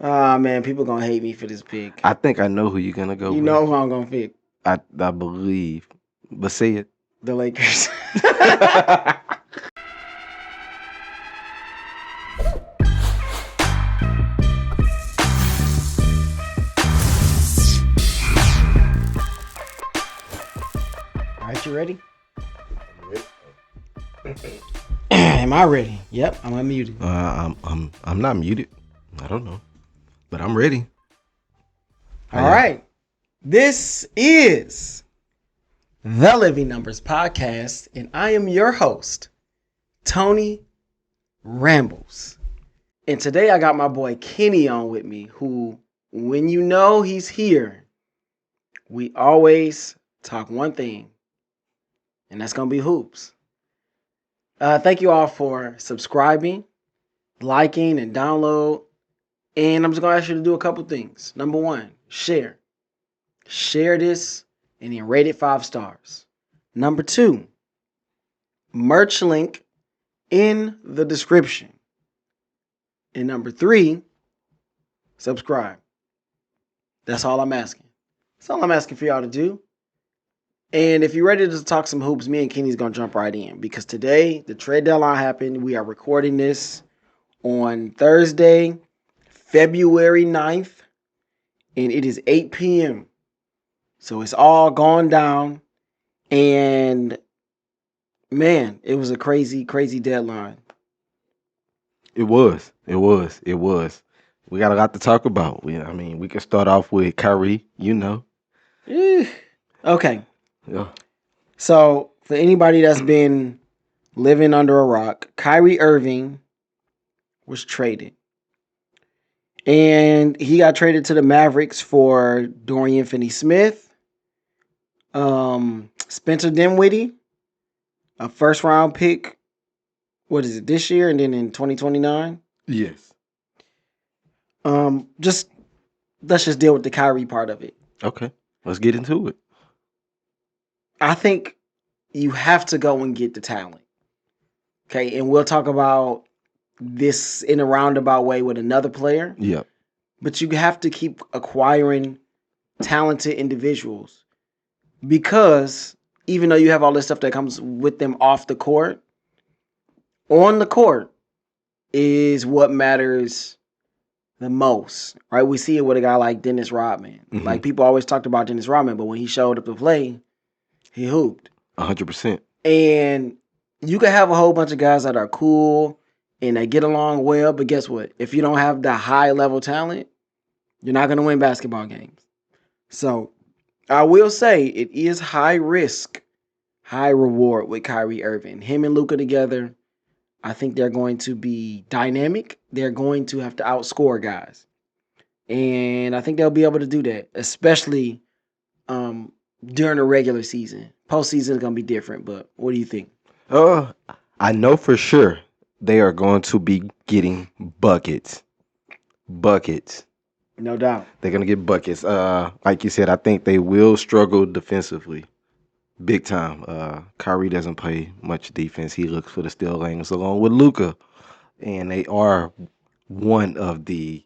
Ah, man, people gonna hate me for this pick. I think I know who you're gonna go You with. know who I'm gonna pick. I believe, but say it. The Lakers. All right, you ready? Am I ready? Yep, I'm unmuted. I'm not muted. I don't know, but I'm ready. All right. This is the Living Numbers Podcast, and I am your host, Tony Rambles. And today I got my boy Kenny on with me, who, when you know he's here, we always talk one thing, and that's going to be hoops. Thank you all for subscribing, liking, and download. And I'm just going to ask you to do a couple things. Number one, share. Share this and then rate it 5 stars. Number 2, merch link in the description. And number 3, subscribe. That's all I'm asking. That's all I'm asking for y'all to do. And if you're ready to talk some hoops, me and Kenny's going to jump right in. Because today, the trade deadline happened. We are recording this on Thursday, February 9th. And it is 8 p.m. So it's all gone down. And man, it was a crazy, crazy deadline. It was. We got a lot to talk about. We can start off with Kyrie. Okay. Yeah. So for anybody that's been living under a rock, Kyrie Irving was traded. And he got traded to the Mavericks for Dorian Finney-Smith, Spencer Dinwiddie, a first-round pick. What is it, this year and then in 2029? Yes. Let's just deal with the Kyrie part of it. Okay. Let's get into it. I think you have to go and get the talent. Okay, and we'll talk about this in a roundabout way with another player. Yep. But you have to keep acquiring talented individuals because even though you have all this stuff that comes with them off the court, on the court is what matters the most, right? We see it with a guy like Dennis Rodman. Mhm. Like people always talked about Dennis Rodman, but when he showed up to play, he hooped. 100%. And you can have a whole bunch of guys that are cool and they get along well, but guess what? If you don't have the high level talent, you're not going to win basketball games. So I will say it is high risk, high reward with Kyrie Irving. Him and Luka together, I think they're going to be dynamic. They're going to have to outscore guys. And I think they'll be able to do that, especially during the regular season. Postseason is going to be different, but what do you think? I know for sure they are going to be getting buckets. No doubt. They're going to get buckets. Like you said, I think they will struggle defensively. Big time. Kyrie doesn't play much defense. He looks for the steal lanes along with Luka. And they are one of the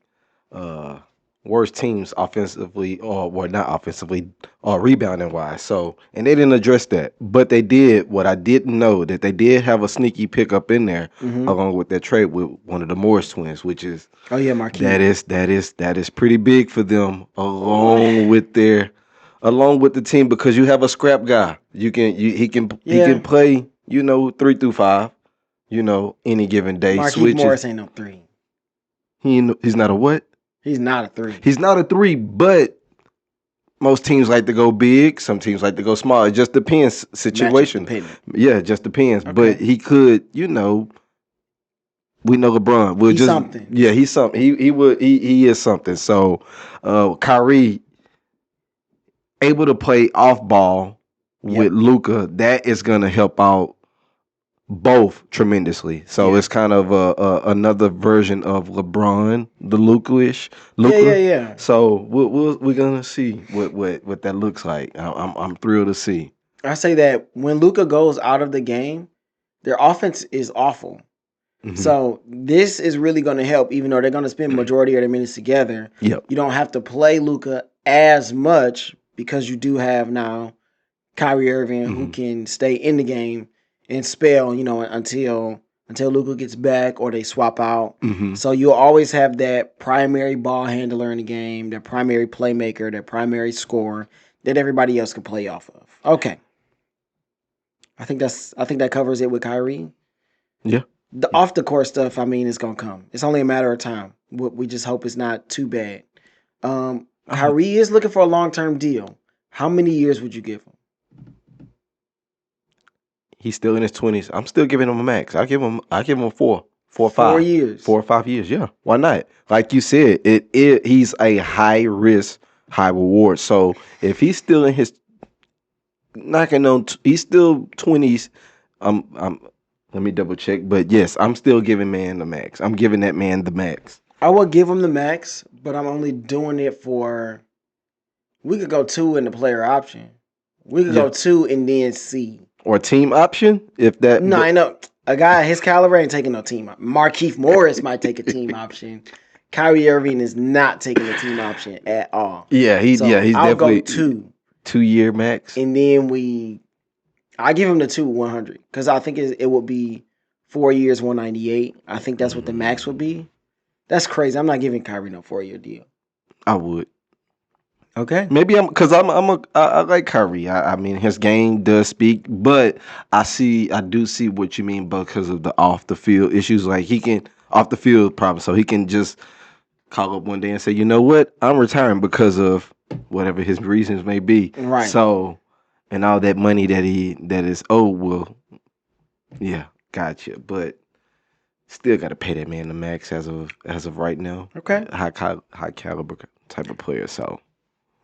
worst teams offensively, or not offensively, or rebounding wise. So, and they didn't address that, but they did what I didn't know, that they did have a sneaky pickup in there along with their trade with one of the Morris twins, which is Marquis. That is pretty big for them along with the team, because you have a scrap guy. He can play 3 through 5, any given day. Marquise Morris ain't no 3. He's not a what? He's not a 3. He's not a 3, but most teams like to go big. Some teams like to go small. It just depends situation. Yeah, it just depends. Okay. But he could, we know LeBron. He's something. Yeah, he's something. He is something. So Kyrie able to play off ball with Luka, that is gonna help out both tremendously. So it's kind of another version of LeBron, the Luka-ish. Yeah. So we're gonna see what that looks like. I'm thrilled to see. I say that when Luka goes out of the game, their offense is awful. So this is really going to help, even though they're going to spend majority of their minutes together. Yep. You don't have to play Luka as much because you do have now Kyrie Irving who can stay in the game and spell, until Luka gets back or they swap out. So you'll always have that primary ball handler in the game, that primary playmaker, that primary scorer that everybody else can play off of. Okay. I think that covers it with Kyrie. Yeah. The off the court stuff, it's gonna come. It's only a matter of time. We just hope it's not too bad. Kyrie is looking for a long-term deal. How many years would you give him? He's still in his 20s. I'm still giving him a max. I give him 4 or 5. 4 years. 4 or 5 years. Yeah. Why not? Like you said, he's a high risk, high reward. So if he's still in his he's still 20s. Let me double check. But yes, I'm still giving man the max. I'm giving that man the max. I would give him the max, but I'm only doing it for. We could go 2 in the player option. We could go 2 and then C. Or team option, if that. No, I know. A guy his caliber ain't taking no team option. Markieff Morris might take a team option. Kyrie Irving is not taking a team option at all. Yeah, he's I'll definitely go 2-year max. And then I give him the 100 because I think it would be 4 years, 198. I think that's what the max would be. That's crazy. I'm not giving Kyrie no 4-year deal. I would. Okay. Maybe I like Kyrie. I mean, his game does speak, but I do see what you mean because of the off the field issues. Like he can off the field problems, so he can just call up one day and say, you know what, I'm retiring because of whatever his reasons may be. Right. So, and all that money that is owed will, yeah, gotcha. But still got to pay that man the max as of right now. Okay. High caliber type of player.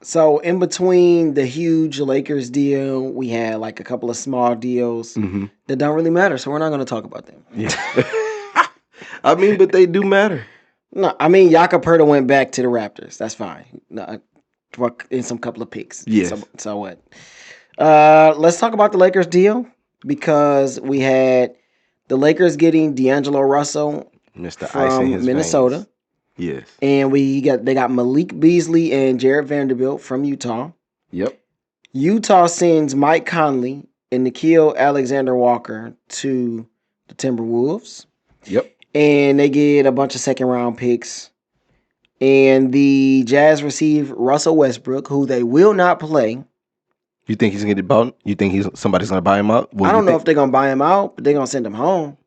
So in between the huge Lakers deal, we had like a couple of small deals that don't really matter. So we're not going to talk about them. Yeah. I mean, but they do matter. No, I mean, Jakob Poeltl went back to the Raptors. That's fine. In some couple of picks. Yes. So what? Let's talk about the Lakers deal because we had the Lakers getting D'Angelo Russell Mr. from Ice in his Minnesota. veins. Yes. And they got Malik Beasley and Jared Vanderbilt from Utah. Yep. Utah sends Mike Conley and Nickeil Alexander-Walker to the Timberwolves. Yep. And they get a bunch of second-round picks. And the Jazz receive Russell Westbrook, who they will not play. You think he's going to get bought? You think somebody's going to buy him out? I don't know if they're going to buy him out, but they're going to send him home.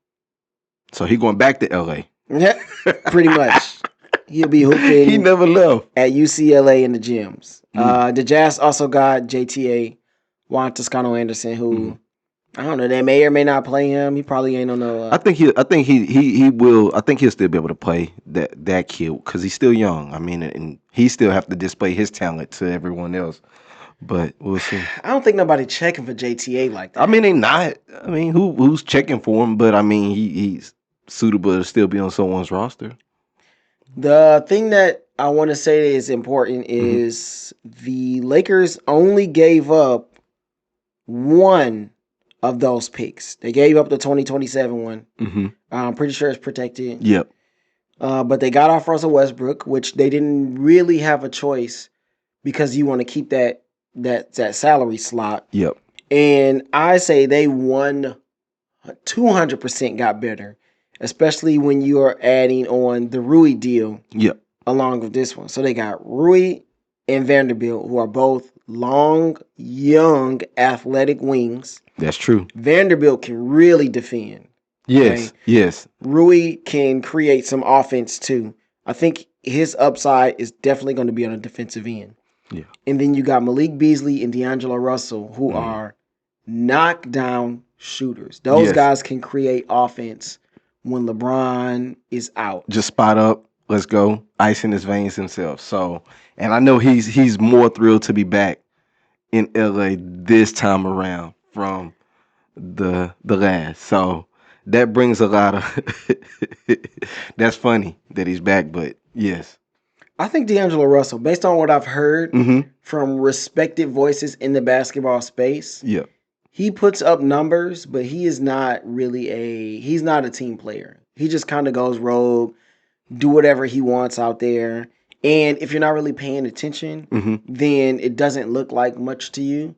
So he going back to L.A.? Yeah, pretty much. He'll be hooping. He never left. At UCLA in the gyms. The Jazz also got JTA, Juan Toscano Anderson, who I don't know. They may or may not play him. He probably ain't on the. I think he will. I think he'll still be able to play that kid because he's still young. I mean, and he still have to display his talent to everyone else. But we'll see. I don't think nobody checking for JTA like that. I mean, they not. I mean, who's checking for him? But I mean, he's suitable to still be on someone's roster. The thing that I want to say is important is the Lakers only gave up one of those picks. They gave up the 2027 one. I'm pretty sure it's protected. Yep. But they got off Russell Westbrook, which they didn't really have a choice because you want to keep that salary slot. Yep. And I say they 200% got better. Especially when you are adding on the Rui deal along with this one. So they got Rui and Vanderbilt, who are both long, young, athletic wings. That's true. Vanderbilt can really defend. Yes, okay? Yes. Rui can create some offense too. I think his upside is definitely going to be on the defensive end. Yeah. And then you got Malik Beasley and D'Angelo Russell, who are knockdown shooters. Those guys can create offense when LeBron is out. Just spot up, let's go, ice in his veins himself. So, and I know he's more thrilled to be back in LA this time around from the last. So that brings a lot of that's funny that he's back, but yes. I think D'Angelo Russell, based on what I've heard from respected voices in the basketball space, he puts up numbers, but he is not really he's not a team player. He just kind of goes rogue, do whatever he wants out there. And if you're not really paying attention, then it doesn't look like much to you.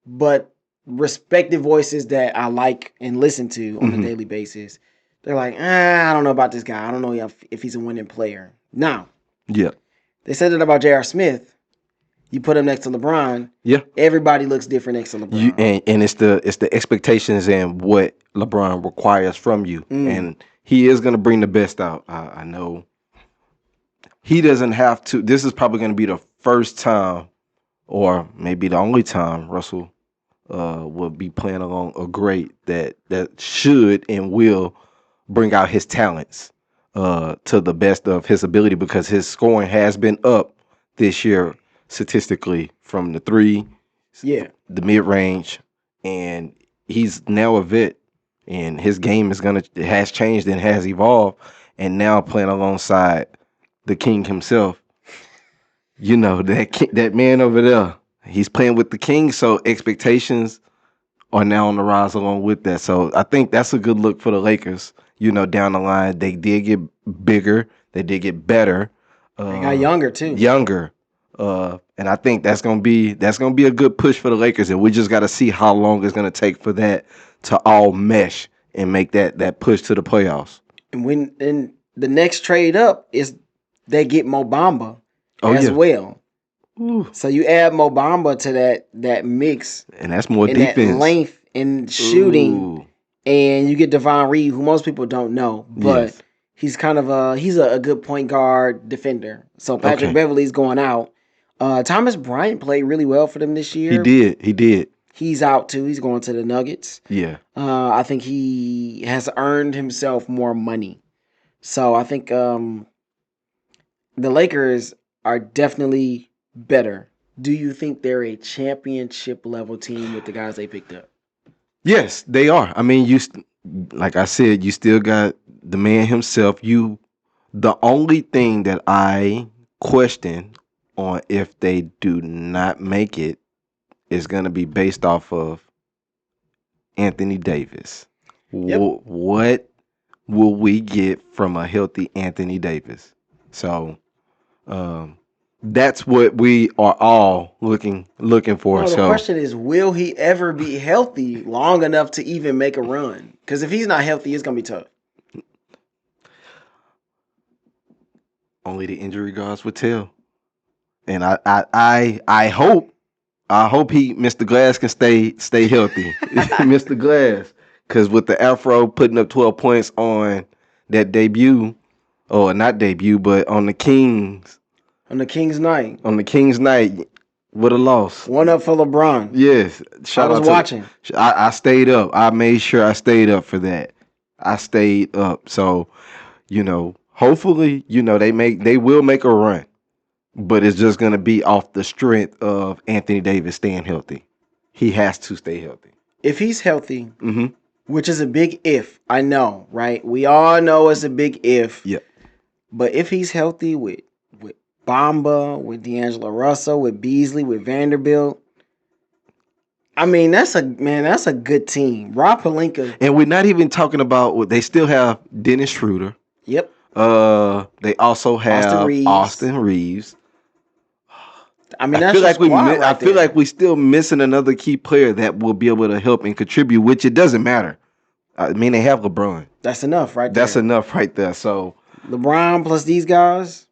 But respected voices that I like and listen to on a daily basis, they're like, I don't know about this guy. I don't know if he's a winning player. Now, they said that about J.R. Smith. You put him next to LeBron. Everybody looks different next to LeBron. And it's the expectations and what LeBron requires from you. And he is going to bring the best out. I know he doesn't have to. This is probably going to be the first time, or maybe the only time, Russell will be playing along a great that should and will bring out his talents to the best of his ability, because his scoring has been up this year statistically from the three, the mid range, and he's now a vet, and his game has changed and has evolved, and now playing alongside the king himself. You know, that man over there, he's playing with the king, so expectations are now on the rise along with that. So I think that's a good look for the Lakers. You know, down the line, they did get bigger, they did get better. They got younger too. And I think that's gonna be a good push for the Lakers, and we just got to see how long it's gonna take for that to all mesh and make that push to the playoffs. And the next trade up is they get Mo Bamba as well. Ooh. So you add Mo Bamba to that mix, and that's more defense, that length and shooting, and you get Devon Reed, who most people don't know, but he's kind of a good point guard defender. So Patrick Beverley's going out. Thomas Bryant played really well for them this year. He did. He's out too. He's going to the Nuggets. Yeah. I think he has earned himself more money. So I think the Lakers are definitely better. Do you think they're a championship level team with the guys they picked up? Yes, they are. I mean, like I said, you still got the man himself. The only thing that I question on if they do not make it is going to be based off of Anthony Davis. What will we get from a healthy Anthony Davis? So that's what we are all looking for. The question is, will he ever be healthy long enough to even make a run? Because if he's not healthy, it's going to be tough. Only the injury gods would tell. And I hope Mr. Glass can stay healthy. Mr. Glass. Because with the Afro putting up 12 points on that debut, or not debut, but on the Kings. On the Kings night. What a loss. One up for LeBron. Yes. I was watching. I stayed up. I made sure I stayed up for that. I stayed up. So, hopefully, they will make a run. But it's just going to be off the strength of Anthony Davis staying healthy. He has to stay healthy. If he's healthy, which is a big if, I know, right? We all know it's a big if. Yeah. But if he's healthy with Bamba, with D'Angelo Russell, with Beasley, with Vanderbilt, I mean, that's a good team. Rob Pelinka. And we're not even talking about, they still have Dennis Schroeder. Yep. They also have Austin Reeves. I mean, that's I feel like we still missing another key player that will be able to help and contribute, which it doesn't matter. I mean, they have LeBron. That's enough right there. So LeBron plus these guys.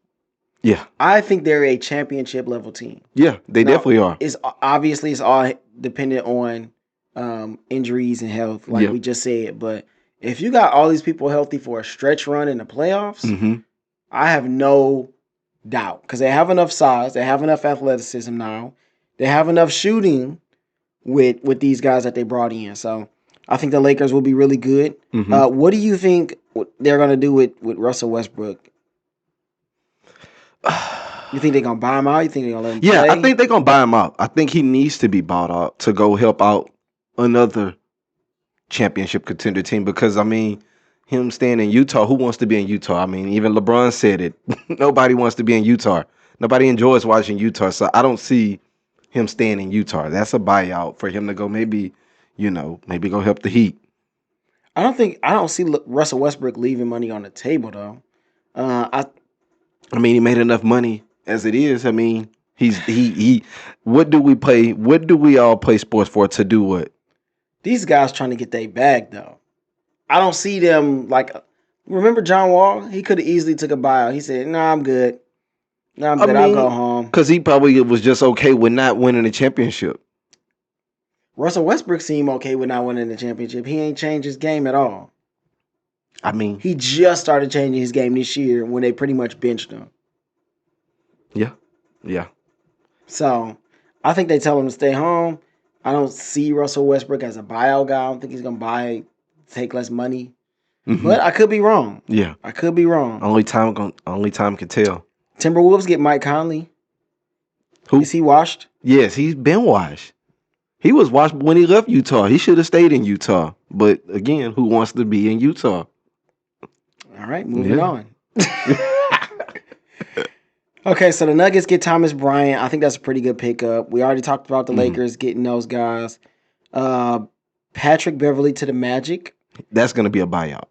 Yeah. I think they're a championship level team. Yeah, they definitely are. It's all dependent on injuries and health, like we just said. But if you got all these people healthy for a stretch run in the playoffs, I have no doubt, because they have enough size, they have enough athleticism now, they have enough shooting with these guys that they brought in. So I think the Lakers will be really good. What do you think they're going to do with Russell Westbrook? You think they're going to buy him out? You think they're going to let him play? I think they're going to buy him out. I think he needs to be bought out to go help out another championship contender team, because, I mean, him staying in Utah, who wants to be in Utah? I mean, even LeBron said it. Nobody wants to be in Utah. Nobody enjoys watching Utah. So I don't see him staying in Utah. That's a buyout for him to go maybe go help the Heat. I don't see Russell Westbrook leaving money on the table though. I I mean, he made enough money as it is. I mean, he. What do we play? What do we all play sports for? To do what? These guys trying to get their bag though. I don't see them like. Remember John Wall? He could have easily took a buyout. He said, "No, I'm good. No, I'm I good. I'll go mean, home." because he probably was just okay with not winning the championship. Russell Westbrook seemed okay with not winning the championship. He ain't changed his game at all. I mean, He just started changing his game this year when they pretty much benched him. yeah. So I think they tell him to stay home. I don't see Russell Westbrook as a buyout guy. I don't think he's gonna take less money. Mm-hmm. But I could be wrong. Yeah, I could be wrong. only time can tell. Timberwolves get Mike Conley. Who? Is he washed? Yes, he's been washed. He was washed when he left Utah. He should have stayed in Utah. But again, who wants to be in Utah? All right, moving on. Okay, so the Nuggets get Thomas Bryant. I think that's a pretty good pickup. We already talked about the Lakers getting those guys. Patrick Beverly to the Magic. That's going to be a buyout.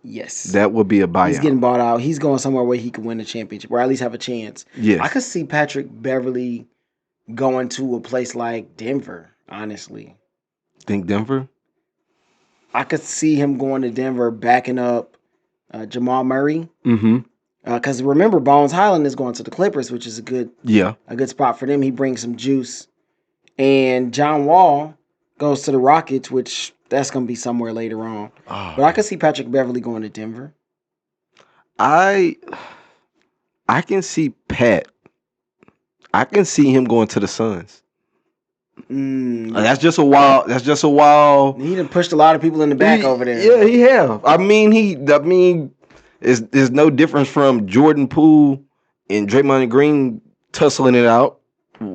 Yes. That would be a buyout. He's getting bought out. He's going somewhere where he can win a championship or at least have a chance. Yes. I could see Patrick Beverly going to a place like Denver, honestly. Think Denver? I could see him going to Denver, backing up Jamal Murray. Mm-hmm. Because remember, Bones Highland is going to the Clippers, which is a good spot for them. He brings some juice. And John Wall goes to the Rockets, which that's going to be somewhere later on. Oh. But I could see Patrick Beverly going to Denver. I can see Pat. I can see him going to the Suns. That's just a wild. He done pushed a lot of people in the back over there. Yeah, he have. I mean, there's no difference from Jordan Poole and Draymond Green tussling it out.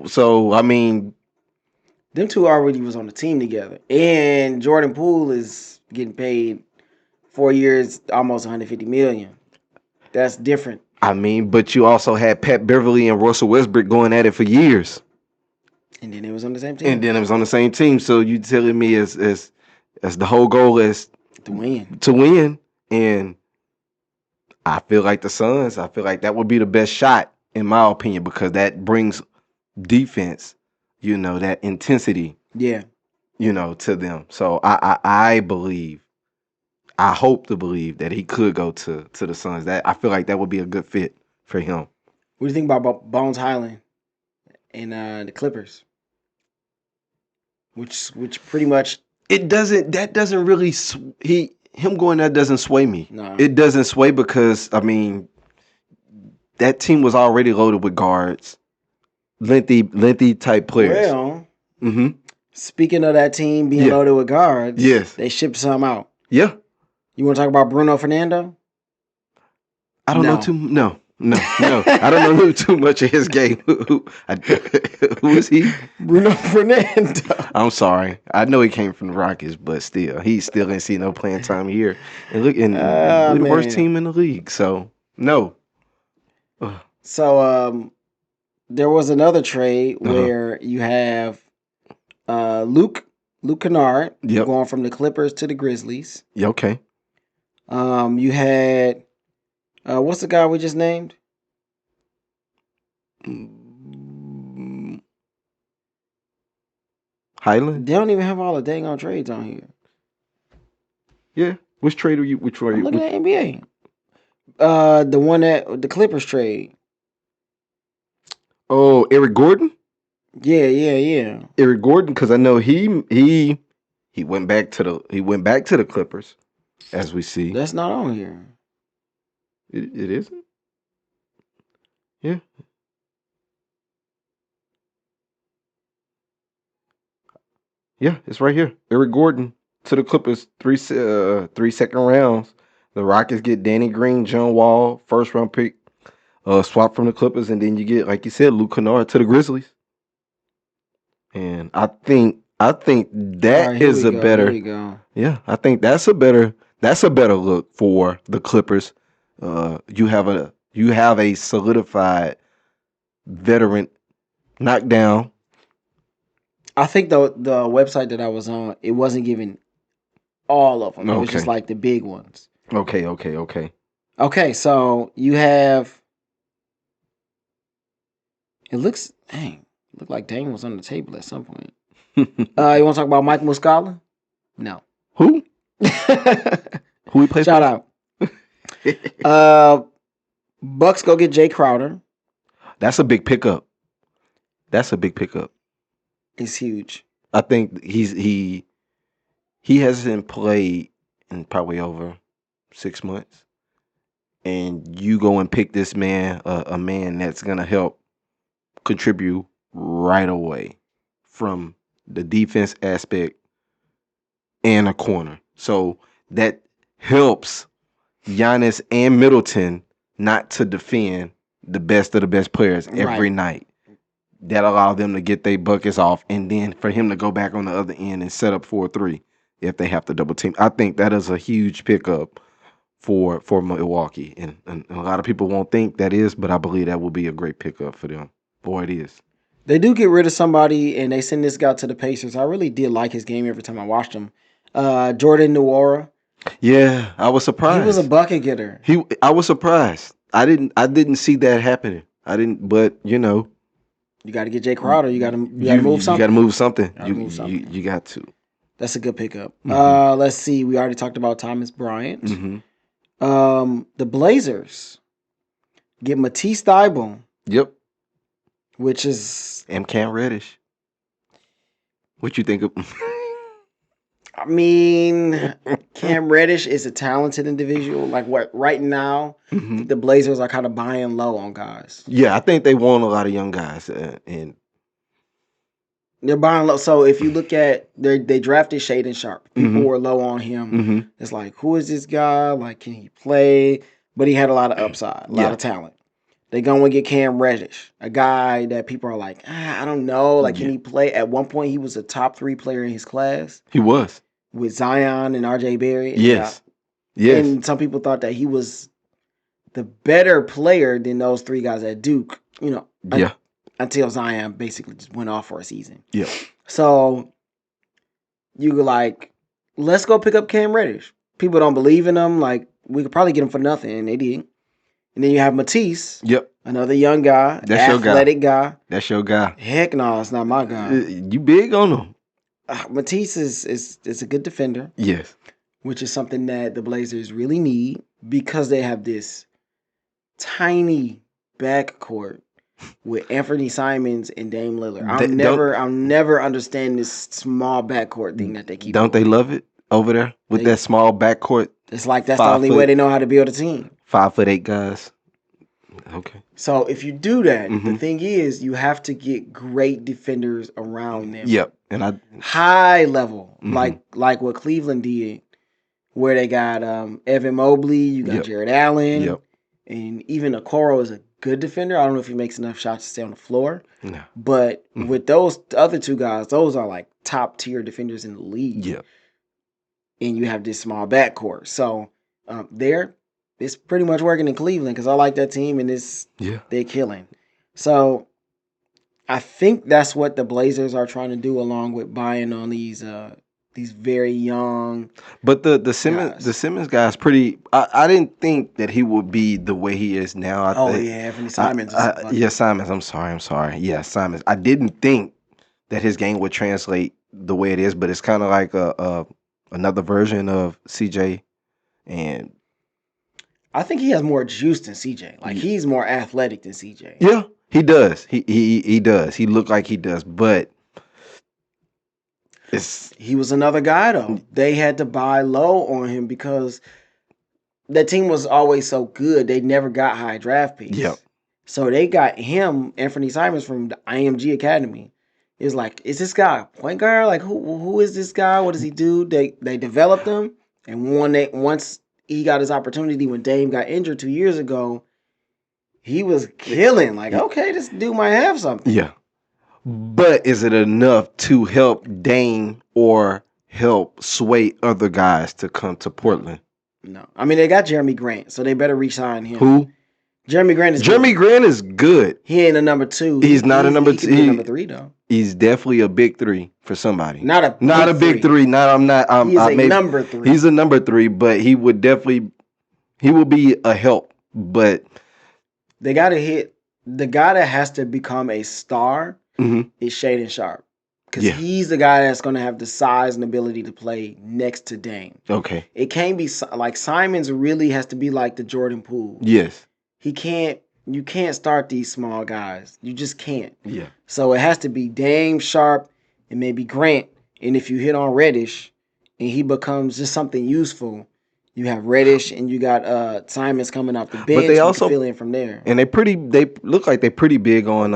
So I mean, them two already was on the team together, and Jordan Poole is getting paid 4 years, almost $150 million. That's different. I mean, but you also had Pat Beverly and Russell Westbrook going at it for years. And then it was on the same team. So you telling me as the whole goal is to win. To win. And I feel like the Suns, I feel like that would be the best shot, in my opinion, because that brings defense, that intensity. Yeah. To them. So I believe, I hope to believe that he could go to the Suns. That I feel like that would be a good fit for him. What do you think about Bones Highland and the Clippers? Which pretty much him going there doesn't sway me. No. It doesn't sway because I mean that team was already loaded with guards, lengthy type players. Well, speaking of that team being loaded with guards, yes, they shipped some out. Yeah. You want to talk about Bruno Fernando? I don't know too. No. I don't know too much of his game. Who is he? Bruno Fernando. I'm sorry. I know he came from the Rockets, but still, he still ain't see no playing time here. And look, we're the worst team in the league. So no. So there was another trade where you have Luke Kennard going from the Clippers to the Grizzlies. Yeah, okay. You had what's the guy we just named? Highland? They don't even have all the dang on trades on here. Yeah. Which trade are you? I'm looking at NBA. The one that the Clippers trade. Oh, Eric Gordon? Yeah. Eric Gordon, because I know he went back to the Clippers, as we see. That's not on here. It isn't? Yeah. Yeah, it's right here. Eric Gordon to the Clippers, three second rounds. The Rockets get Danny Green, John Wall, first round pick, swap from the Clippers, and then you get, like you said, Luke Kennard to the Grizzlies. And I think that is a better. There you go. Yeah, I think that's a better look for the Clippers. You have a solidified veteran knockdown. I think the website that I was on, it wasn't giving all of them. It was just Okay. like the big ones. Okay. Okay, so you have. It looks looked like Dame was on the table at some point. You want to talk about Mike Muscala? No. Who? Who he play Shout for? out. Bucks go get Jay Crowder. That's a big pickup. It's huge. I think he hasn't played in probably over 6 months, and you go and pick this man, a man that's gonna help contribute right away from the defense aspect and a corner. So that helps Giannis and Middleton not to defend the best of the best players every night. That allow them to get their buckets off, and then for him to go back on the other end and set up 4-3 if they have to double team. I think that is a huge pickup for Milwaukee, and a lot of people won't think that is, but I believe that will be a great pickup for them. Boy, it is. They do get rid of somebody, and they send this guy to the Pacers. I really did like his game every time I watched him. Jordan Nwora. Yeah, I was surprised. He was a bucket getter. I was surprised. I didn't see that happening. But you got to get Jay Crowder. You got to move something. You got to move something. You got to. That's a good pickup. Let's see. We already talked about Thomas Bryant. The Blazers get Matisse Thybulle. Yep. Which is and Cam Reddish. What you think of? I mean, Cam Reddish is a talented individual. Like right now, the Blazers are kind of buying low on guys. Yeah, I think they want a lot of young guys, and they're buying low. So if you look at they drafted Shaedon Sharpe. People were low on him. It's like, who is this guy? Like, can he play? But he had a lot of upside, a lot of talent. They go and get Cam Reddish, a guy that people are like, I don't know. Like, can he play? At one point, he was a top 3 player in his class. He was. With Zion and RJ Barrett. Yes. And some people thought that he was the better player than those 3 guys at Duke, until Zion basically just went off for a season. Yeah. So you were like, let's go pick up Cam Reddish. People don't believe in him. Like, we could probably get him for nothing, and they did. And then you have Matisse. Yep. Another young guy. That's athletic guy. That's your guy. Heck no, it's not my guy. You big on him. Matisse is a good defender. Yes. Which is something that the Blazers really need because they have this tiny backcourt with Anthony Simons and Dame Lillard. I'll never understand this small backcourt thing that they keep. Don't they love it over there with that small backcourt? It's like that's the only way they know how to build a team. 5'8" guys. Okay. So if you do that, the thing is you have to get great defenders around them. Yep. And high level, like what Cleveland did, where they got Evan Mobley, you got Jared Allen, and even Okoro is a good defender. I don't know if he makes enough shots to stay on the floor. No. But with those other 2 guys, those are like top tier defenders in the league. Yeah. And you have this small backcourt. So it's pretty much working in Cleveland because I like that team and they're killing. So I think that's what the Blazers are trying to do, along with buying on these very young. But the Simmons guy is pretty. I didn't think that he would be the way he is now. Anthony Simons. Simons. I'm sorry. Yeah, Simons. I didn't think that his game would translate the way it is, but it's kind of like another version of CJ, and I think he has more juice than CJ. Like he's more athletic than CJ. Yeah, he does. He does. He looked like he does, but he was another guy though. They had to buy low on him because that team was always so good. They never got high draft picks. Yep. So they got him, Anthony Simons, from the IMG Academy. It was like, is this guy a point guard? Like, who is this guy? What does he do? They developed him, and once he got his opportunity when Dame got injured 2 years ago, he was killing. Like, okay, this dude might have something. Yeah. But is it enough to help Dame or help sway other guys to come to Portland? No. I mean, they got Jeremy Grant, so they better re-sign him. Who? Jeremy Grant is Grant is good. He ain't a number 2. He's not a number 2. He's number 3, though. He's definitely a big 3 for somebody. Not a big three. He's a number 3. He's a number 3, but he will be a help. But they gotta hit the guy that has to become a star is Shaedon Sharp. Because he's the guy that's gonna have the size and ability to play next to Dame. Okay. It can't be like Simons really has to be like the Jordan Poole. Yes. You can't start these small guys. You just can't. Yeah. So it has to be Dame, Sharp, and maybe Grant. And if you hit on Reddish and he becomes just something useful, you have Reddish and you got Simons coming off the bench. But they also fill in from there. And they look like they're pretty big on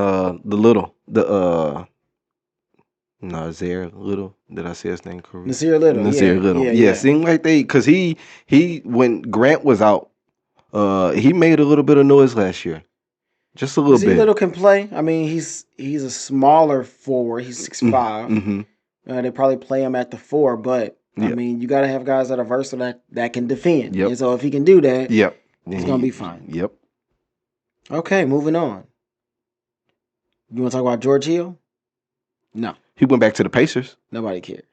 Nasir Little. Did I say his name correct? Nasir Little. Yeah. Seemed like because he when Grant was out, he made a little bit of noise last year. Just a little bit. Little can play. I mean, he's a smaller forward. He's 6'5". Mm-hmm. They probably play him at the 4, but I mean, you got to have guys that are versatile that can defend. Yep. And so if he can do that, he's going to be fine. Yep. Okay, moving on. You want to talk about George Hill? No. He went back to the Pacers. Nobody cares.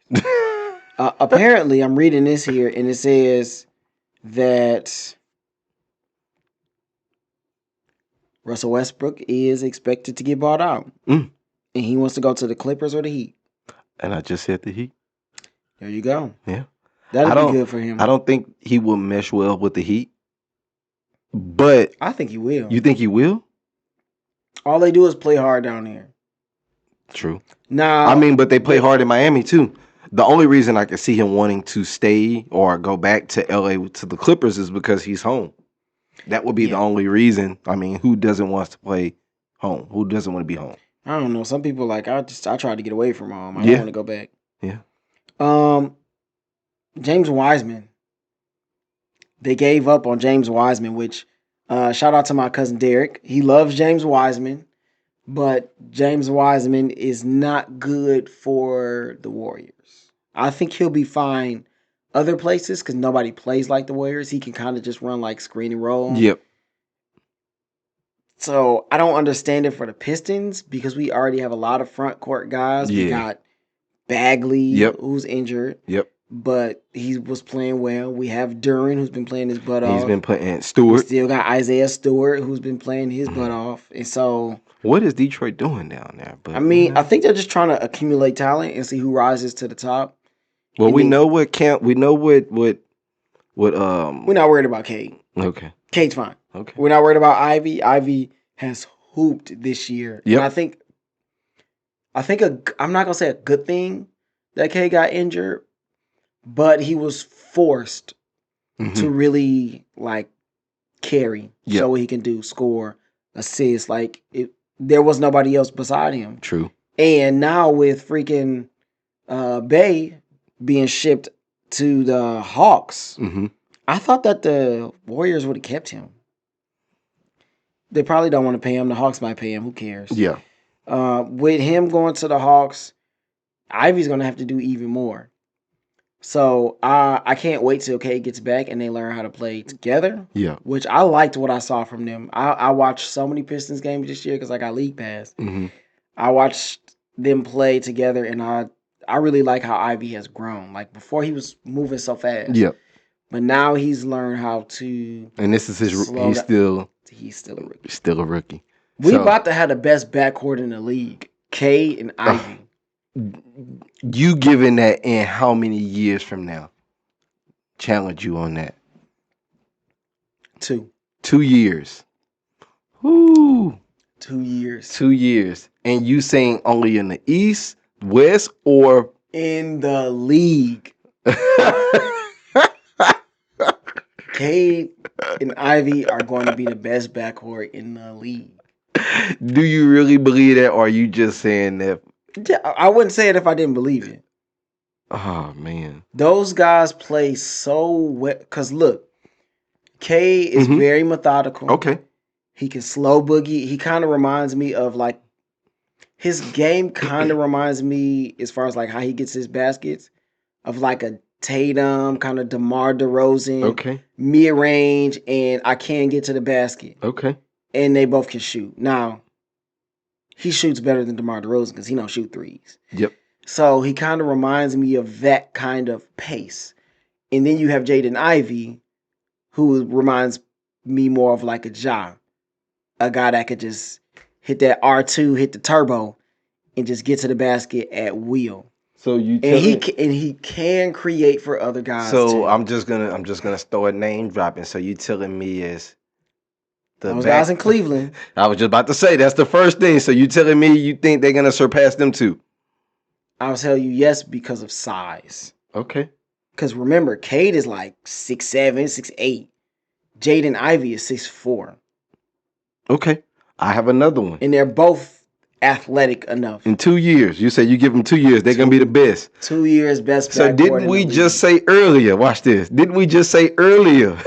Apparently, I'm reading this here, and it says that Russell Westbrook is expected to get bought out. And he wants to go to the Clippers or the Heat. And I just said the Heat. There you go. Yeah. That'd be good for him. I don't think he will mesh well with the Heat. But I think he will. You think he will? All they do is play hard down there. True. Now, I mean, but they play hard in Miami too. The only reason I can see him wanting to stay or go back to LA to the Clippers is because he's home. That would be the only reason. I mean, who doesn't want to play home? Who doesn't want to be home? I don't know. Some people like I tried to get away from home. I don't want to go back. Yeah. James Wiseman. They gave up on James Wiseman, which shout out to my cousin Derek. He loves James Wiseman, but James Wiseman is not good for the Warriors. I think he'll be fine other places because nobody plays like the Warriors. He can kind of just run like screen and roll. Yep. So I don't understand it for the Pistons because we already have a lot of front court guys. We got Bagley, who's injured. Yep. But he was playing well. We have Durant, who's been playing his butt off. He's been playing Stewart. We still got Isaiah Stewart, who's been playing his butt off. And so, what is Detroit doing down there? But I mean, I think they're just trying to accumulate talent and see who rises to the top. Well, we know what we're not worried about Cade. Okay. Cade's fine. Okay. We're not worried about Ivy. Ivy has hooped this year. Yep. And I think I'm not gonna say a good thing that Cade got injured, but he was forced to really like carry, show what he can do, score, assist. Like there was nobody else beside him. True. And now with freaking Bay being shipped to the Hawks, I thought that the Warriors would have kept him. They probably don't want to pay him. The Hawks might pay him. Who cares? Yeah. With him going to the Hawks, Ivy's going to have to do even more. So I can't wait till Cade gets back and they learn how to play together. Yeah. Which I liked what I saw from them. I watched so many Pistons games this year because I got League Pass. I watched them play together and I really like how Ivy has grown. Like before he was moving so fast. Yeah. But now he's learned how to. And this is he's still a rookie. Still a rookie. We about to have the best backcourt in the league. Cade and Ivy. You giving that in how many years from now? Challenge you on that. 2. 2 years. Woo. 2 years. 2 years. And you saying only in the East, West, or in the league? Cade and Ivy are going to be the best backcourt in the league. Do you really believe that, or are you just saying that? Yeah, I wouldn't say it if I didn't believe it. Oh, man. Those guys play so well. Because, look, Cade is very methodical. Okay. He can slow boogie. He kind of reminds me of, like, his game kind of reminds me, as far as, like, how he gets his baskets, of, like, a Tatum, kind of DeMar DeRozan. Okay. Mid-range, and I can get to the basket. Okay. And they both can shoot. Now, he shoots better than DeMar DeRozan because he don't shoot threes. Yep. So he kind of reminds me of that kind of pace. And then you have Jaden Ivey, who reminds me more of like a guy that could just hit that R2, hit the turbo, and just get to the basket at will. So you And he can create for other guys. So too. I'm just gonna throw a name dropping. So you telling me is those guys in Cleveland. I was just about to say that's the first thing. So you telling me you think they're gonna surpass them too? I'll tell you yes because of size. Okay. Because remember, Cade is like 6'7", 6'8". Jaden Ivey is 6'4". Okay. I have another one. And they're both athletic enough. In 2 years, you said you give them 2 years, they're gonna be the best. 2 years best. So didn't we just say earlier? Watch this. Didn't we just say earlier?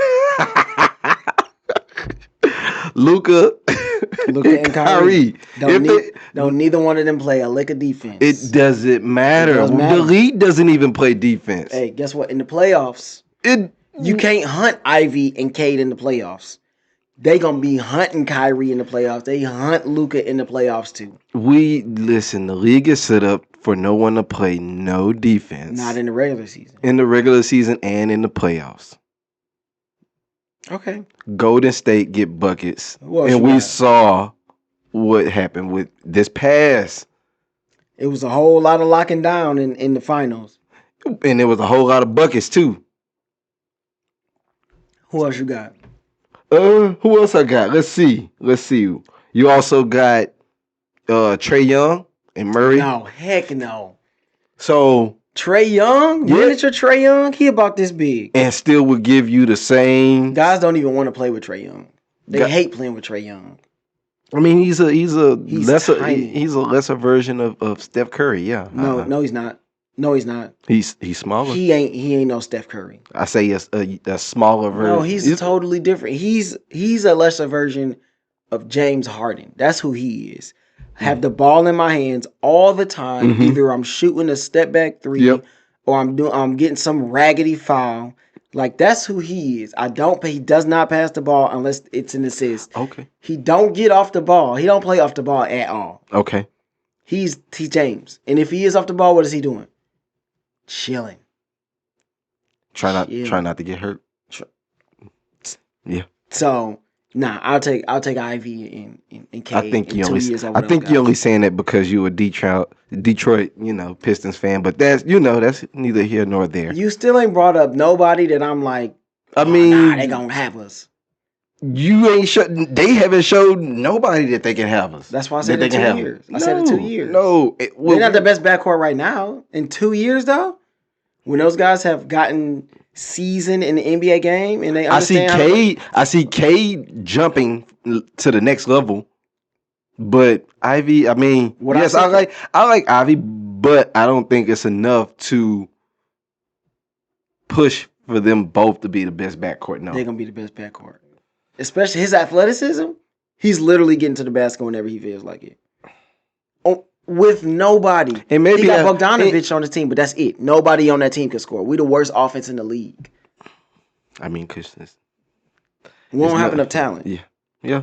Luka and Kyrie. Don't neither one of them play a lick of defense. It doesn't matter. The league doesn't even play defense. Hey, guess what? In the playoffs, you can't hunt Ivy and Cade in the playoffs. They gonna be hunting Kyrie in the playoffs. They hunt Luka in the playoffs too. The league is set up for no one to play no defense. Not in the regular season. In the regular season and in the playoffs. Okay. Golden State get buckets. And we saw what happened with this pass. It was a whole lot of locking down in the finals. And there was a whole lot of buckets too. Who else you got? Who else I got? Let's see. You also got Trae Young and Murray. No, heck no. So Trae Young, miniature Trae Young, he about this big, and still would give you the same. Guys don't even want to play with Trae Young. They hate playing with Trae Young. I mean, he's a lesser version of Steph Curry. Yeah. No, he's not. No, he's not. He's smaller. He ain't no Steph Curry. I say a smaller version. No, he's totally different. He's a lesser version of James Harden. That's who he is. Have the ball in my hands all the time. Mm-hmm. Either I'm shooting a step back three, or I'm getting some raggedy foul. Like that's who he is. He does not pass the ball unless it's an assist. Okay. He don't get off the ball. He don't play off the ball at all. Okay. He's James. And if he is off the ball, what is he doing? Chilling. Try not to get hurt. Yeah. So I'll take Ivy and Cade. I think you only saying that because you a Detroit, Pistons fan, but that's neither here nor there. You still ain't brought up nobody that I'm like. They gonna have us. You ain't they haven't showed nobody that they can have us. That's why I said in 2 years. I said in 2 years. No, they're not the best backcourt right now. In 2 years though, when those guys have gotten seasoned in the NBA game and they understand. I see Cade jumping to the next level, but Ivy. I mean, I like Ivy, but I don't think it's enough to push for them both to be the best backcourt. No, they're gonna be the best backcourt. Especially his athleticism, he's literally getting to the basket whenever he feels like it. With nobody. And maybe he got Bogdanovich on his team, but that's it. Nobody on that team can score. We the worst offense in the league. I mean, because we don't have enough talent. Yeah.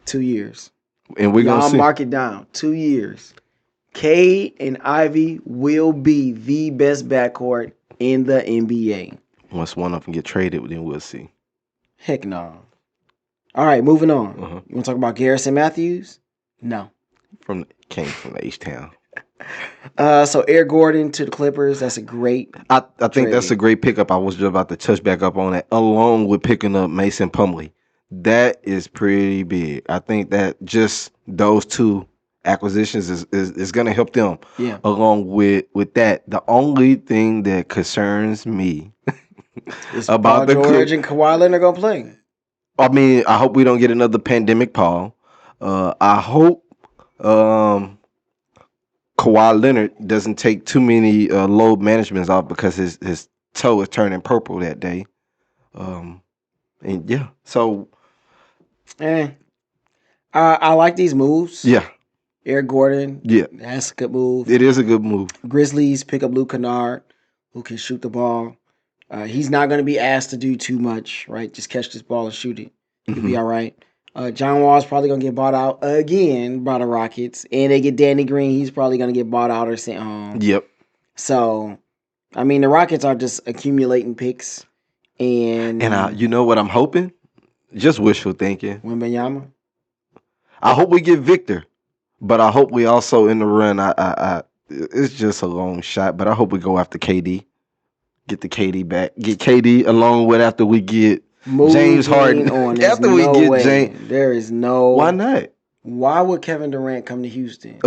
2 years. And we're going to see. Mark it down. 2 years. Cade and Ivy will be the best backcourt in the NBA. Once one of them get traded, then we'll see. Heck no. All right, moving on. You want to talk about Garrison Matthews? No. Came from the H-Town. So Eric Gordon to the Clippers. That's a great I think that's a great pickup. I was just about to touch back up on that, along with picking up Mason Plumlee. That is pretty big. I think that just those two acquisitions is going to help them. Yeah. Along with that, the only thing that concerns me about Paul George and Kawhi Leonard gonna play. I mean, I hope we don't get another pandemic, Paul. I hope Kawhi Leonard doesn't take too many load managements off because his toe is turning purple that day. I like these moves. Yeah. Eric Gordon. Yeah. That's a good move. It is a good move. Grizzlies pick up Luke Kennard, who can shoot the ball. He's not going to be asked to do too much, right? Just catch this ball and shoot it. He'll be all right. John Wall's probably gonna get bought out again by the Rockets, and they get Danny Green. He's probably gonna get bought out or sent home. Yep. So, I mean, the Rockets are just accumulating picks, and you know what I'm hoping? Just wishful thinking. Wembanyama. I hope we get Victor, but I hope we also in the run. It's just a long shot, but I hope we go after KD. Get the KD back. Get KD along with after we get James Harden. After we get James, there is no. Why not? Why would Kevin Durant come to Houston?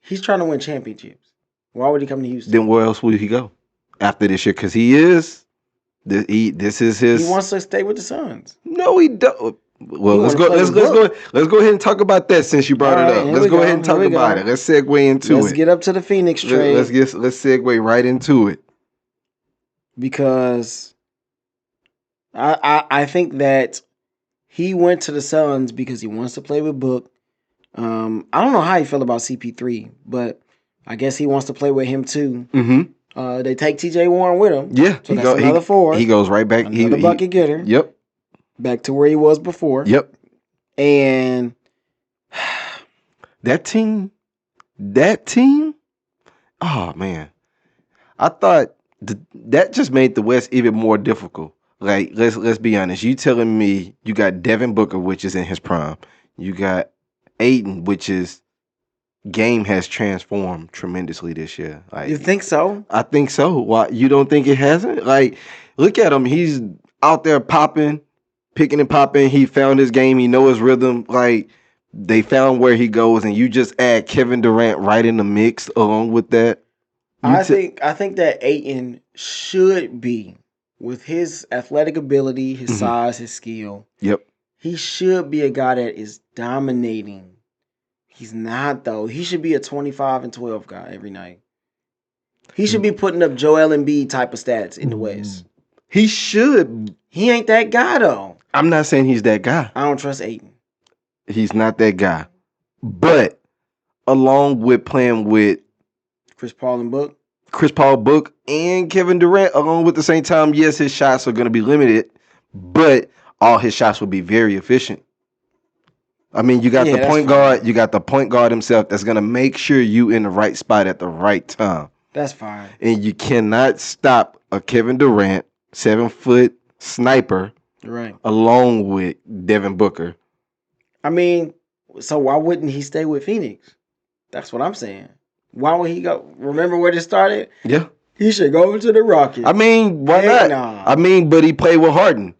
He's trying to win championships. Why would he come to Houston? Then where else would he go after this year? Because he is. This is his. He wants to stay with the Suns. No, he don't. Well, let's go. Let's go ahead and talk about that since you brought it up. Let's go ahead and talk about it. Let's segue into it. Let's get up to the Phoenix trade. Let's segue right into it. Because I think that he went to the Suns because he wants to play with Book. I don't know how you feel about CP3, but I guess he wants to play with him too. Mm-hmm. They take TJ Warren with him. Yeah, so that's another four. He goes right back. Another bucket getter. Yep. Back to where he was before. Yep. And that team. Oh man, I thought that just made the West even more difficult. Like let's be honest. You telling me you got Devin Booker, which is in his prime. You got Aiden, which is game has transformed tremendously this year. Like, you think so? I think so. Why you don't think it hasn't? Like, look at him. He's out there popping, picking and popping. He found his game. He knows his rhythm. Like, they found where he goes, and you just add Kevin Durant right in the mix along with that. I think that Ayton should be, with his athletic ability, his size, his skill. Yep. He should be a guy that is dominating. He's not, though. He should be a 25 and 12 guy every night. He should be putting up Joel Embiid type of stats in the West. He should. He ain't that guy, though. I'm not saying he's that guy. I don't trust Ayton. He's not that guy. But along with playing with Chris Paul, Book, and Kevin Durant, along with the same time, yes, his shots are going to be limited, but all his shots will be very efficient. I mean, you got the point guard. You got the point guard himself that's going to make sure you in the right spot at the right time. That's fine. And you cannot stop a Kevin Durant 7-foot sniper, right, along with Devin Booker. I mean, so why wouldn't he stay with Phoenix? That's what I'm saying. Why would he go? Remember where this started? Yeah. He should go over to the Rockets. I mean, why not? Nah. I mean, but he played with Harden.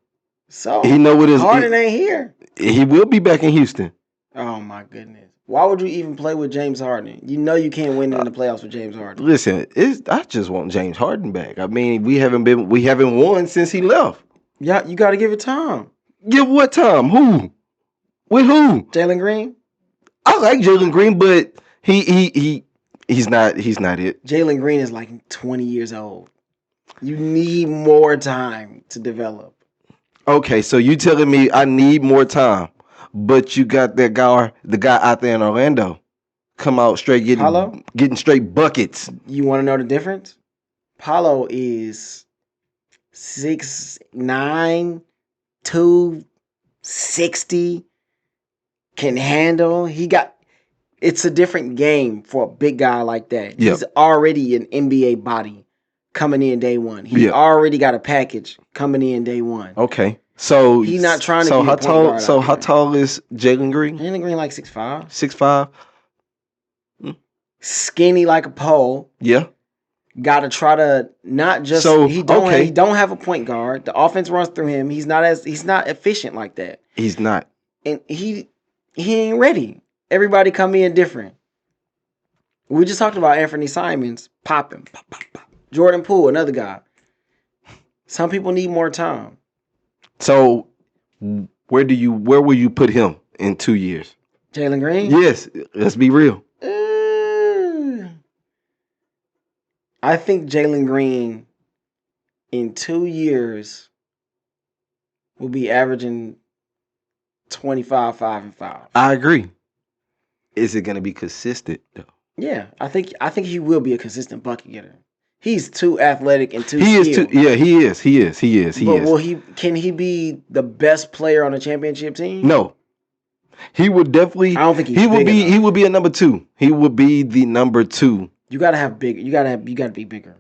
So he know what his Harden ain't here. He will be back in Houston. Oh my goodness. Why would you even play with James Harden? You know you can't win in the playoffs with James Harden. Listen, I just want James Harden back. I mean, we haven't won since he left. Yeah, you got to give it time. Give what time? Who? With who? Jalen Green. I like Jalen Green, but he's not it. Jalen Green is like 20 years old. You need more time to develop. Okay, so you telling me I need more time, but you got that guy, the guy out there in Orlando, come out straight getting straight buckets. You want to know the difference? Paulo is 6'9", 260, can handle. It's a different game for a big guy like that. Yep. He's already an NBA body coming in day one. He's already got a package coming in day one. Okay. So he's not trying to be how tall? So how tall is Jalen Green? Jalen Green like 6'5". 6'5". Skinny like a pole. Yeah. Got to try to not just. So he don't have a point guard. The offense runs through him. He's not efficient like that. He's not. And he ain't ready. Everybody come in different. We just talked about Anthony Simons popping. Pop, pop, pop. Jordan Poole, another guy. Some people need more time. So where will you put him in 2 years? Jalen Green? Yes, let's be real. I think Jalen Green in 2 years will be averaging 25, 5, and 5. I agree. Is it going to be consistent though? Yeah, I think he will be a consistent bucket getter. He's too athletic and too He is skilled. too. Yeah, he is. But can he be the best player on a championship team? No, he would definitely. I don't think he's he would big be. enough. He would be a number 2. He would be the number 2. You gotta be bigger.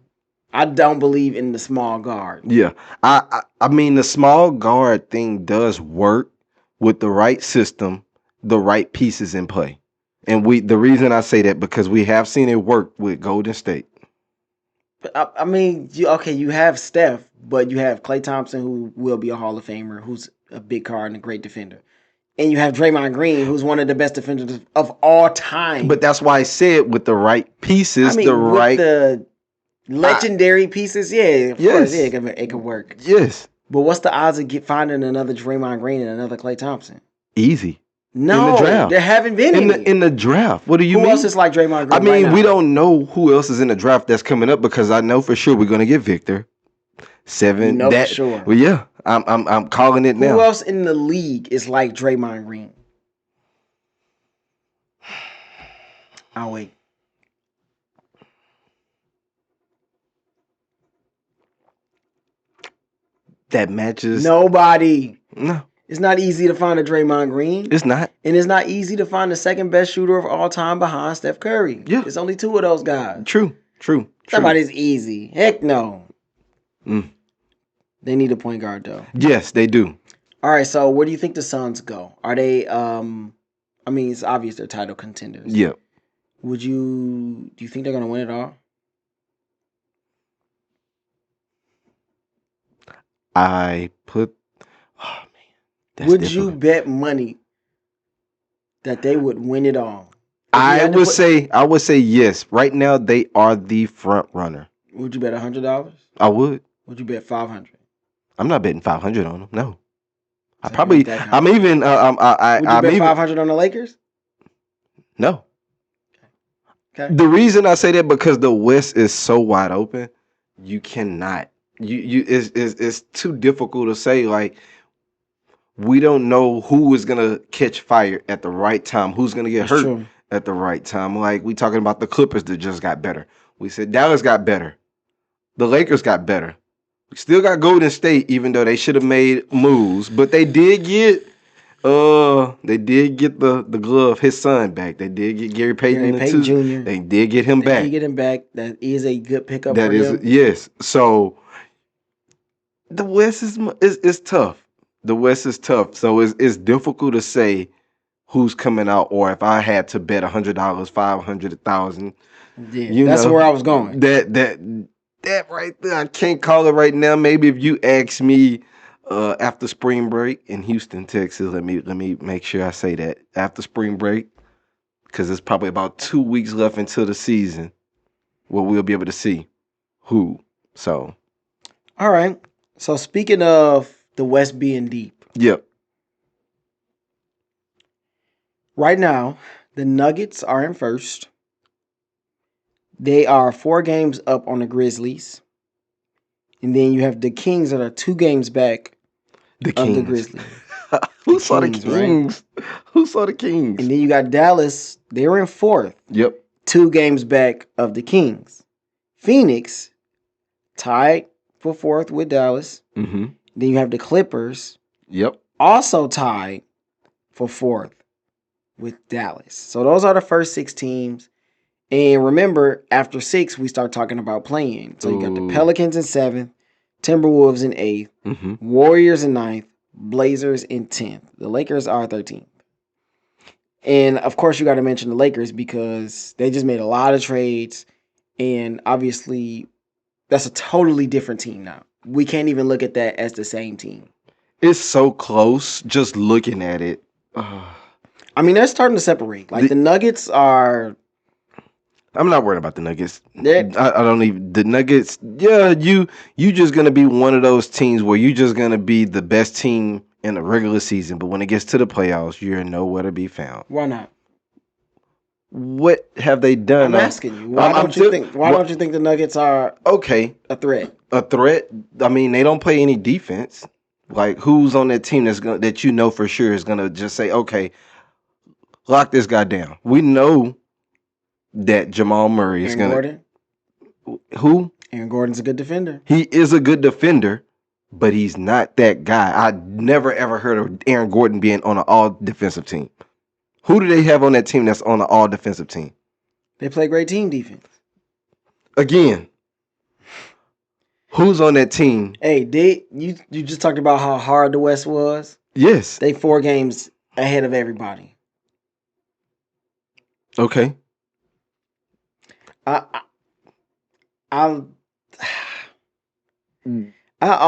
I don't believe in the small guard. Yeah, I mean the small guard thing does work with the right system, the right pieces in play, and the reason I say that because we have seen it work with Golden State. But I mean, you have Steph, but you have Klay Thompson, who will be a Hall of Famer, who's a big card and a great defender. And you have Draymond Green, who's one of the best defenders of all time. But that's why I said with the right pieces, with the legendary pieces, yeah, of course, yeah, it can work. Yes. But what's the odds of finding another Draymond Green and another Klay Thompson? Easy. No, in the draft. There haven't been any. In the draft. What do you mean? Who else is like Draymond Green? I mean, right we now? don't know who else is in the draft that's coming up because I know for sure we're gonna get Victor. 7. No, for sure. Well, yeah, I'm calling it now. Who else in the league is like Draymond Green? I'll wait. That matches nobody. No. It's not easy to find a Draymond Green. It's not. And it's not easy to find the second best shooter of all time behind Steph Curry. Yeah. There's only 2 of those guys. True. Somebody's easy. Heck no. Mm. They need a point guard though. Yes, they do. All right, so where do you think the Suns go? Are they I mean, it's obvious they're title contenders. Yeah. Do you think they're gonna win it all? Would you bet money that they would win it all? I would say yes. Right now they are the front runner. Would you bet $100? I would. Would you bet $500? I'm not betting 500 on them. No. Would you bet $500 on the Lakers? No. Okay. The reason I say that because the West is so wide open, you cannot. It's too difficult to say. Like, we don't know who is gonna catch fire at the right time, who's gonna get hurt at the right time. Like, we talking about the Clippers that just got better. We said Dallas got better. The Lakers got better. We still got Golden State, even though they should have made moves, but they did get the glove, his son back. They did get Gary Payton Jr. They did get him back. They get him back. That is a good pickup. That is him. Yes. So the West is tough. The West is tough. So it's difficult to say who's coming out, or if I had to bet $100, 500, 1,000. Yeah, that's where I was going. That right there, I can't call it right now. Maybe if you ask me after spring break in Houston, Texas, let me make sure I say that after spring break, because it's probably about 2 weeks left until the season, where we'll be able to see who. So, all right. So speaking of the West being deep, yep. Right now, the Nuggets are in first. They are 4 games up on the Grizzlies. And then you have the Kings that are 2 games back of the Grizzlies. Who saw the Kings? Right? Who saw the Kings? And then you got Dallas. They were in 4th. Yep. 2 games back of the Kings. Phoenix tied for 4th with Dallas. Mm-hmm. Then you have the Clippers. Yep. Also tied for 4th with Dallas. So those are the first 6 teams. And remember, after 6, we start talking about playing. So you got the Pelicans in 7th, Timberwolves in 8th, Warriors in 9th, Blazers in 10th. The Lakers are 13th. And of course, you got to mention the Lakers because they just made a lot of trades. And obviously, that's a totally different team now. We can't even look at that as the same team. It's so close just looking at it. I mean, they're starting to separate. Like the Nuggets are... I'm not worried about the Nuggets. I don't even the Nuggets. Yeah, you just gonna be one of those teams where you just gonna be the best team in the regular season, but when it gets to the playoffs, you're nowhere to be found. Why not? What have they done? I'm asking you. Why don't you think the Nuggets are a threat? A threat? I mean, they don't play any defense. Like, who's on that team that you know for sure is gonna just say, okay, lock this guy down? We know that Jamal Murray is Aaron Gordon? Who? Aaron Gordon's a good defender. He is a good defender, but he's not that guy. I never ever heard of Aaron Gordon being on an all defensive team. Who do they have on that team that's on an all defensive team? They play great team defense. Again, who's on that team? Hey, you just talked about how hard the West was. Yes. They 4 games ahead of everybody. Okay. I'm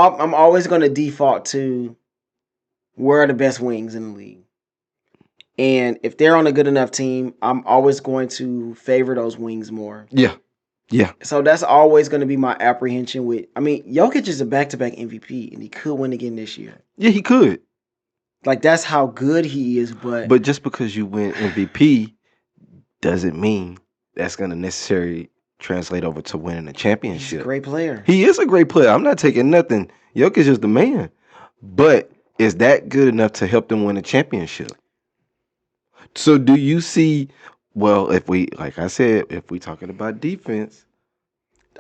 always going to default to where are the best wings in the league. And if they're on a good enough team, I'm always going to favor those wings more. Yeah. Yeah. So that's always going to be my apprehension with. I mean, Jokic is a back-to-back MVP, and he could win again this year. Yeah, he could. Like, that's how good he is, But just because you win MVP doesn't mean that's going to necessarily translate over to winning a championship. He's a great player. He is a great player. I'm not taking nothing. Jokic is the man. But is that good enough to help them win a championship? So do you see, well, if we, like I said, if we talking about defense.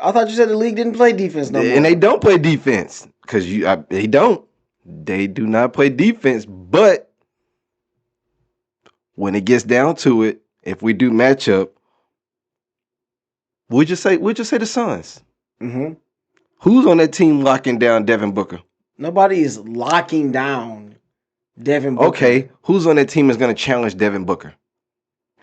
I thought you said the league didn't play defense no more. And they don't play defense because they don't. They do not play defense. But when it gets down to it, if we do matchup, we'll just say the Suns. Mm-hmm. Who's on that team locking down Devin Booker? Nobody is locking down Devin Booker. Okay, who's on that team that's going to challenge Devin Booker?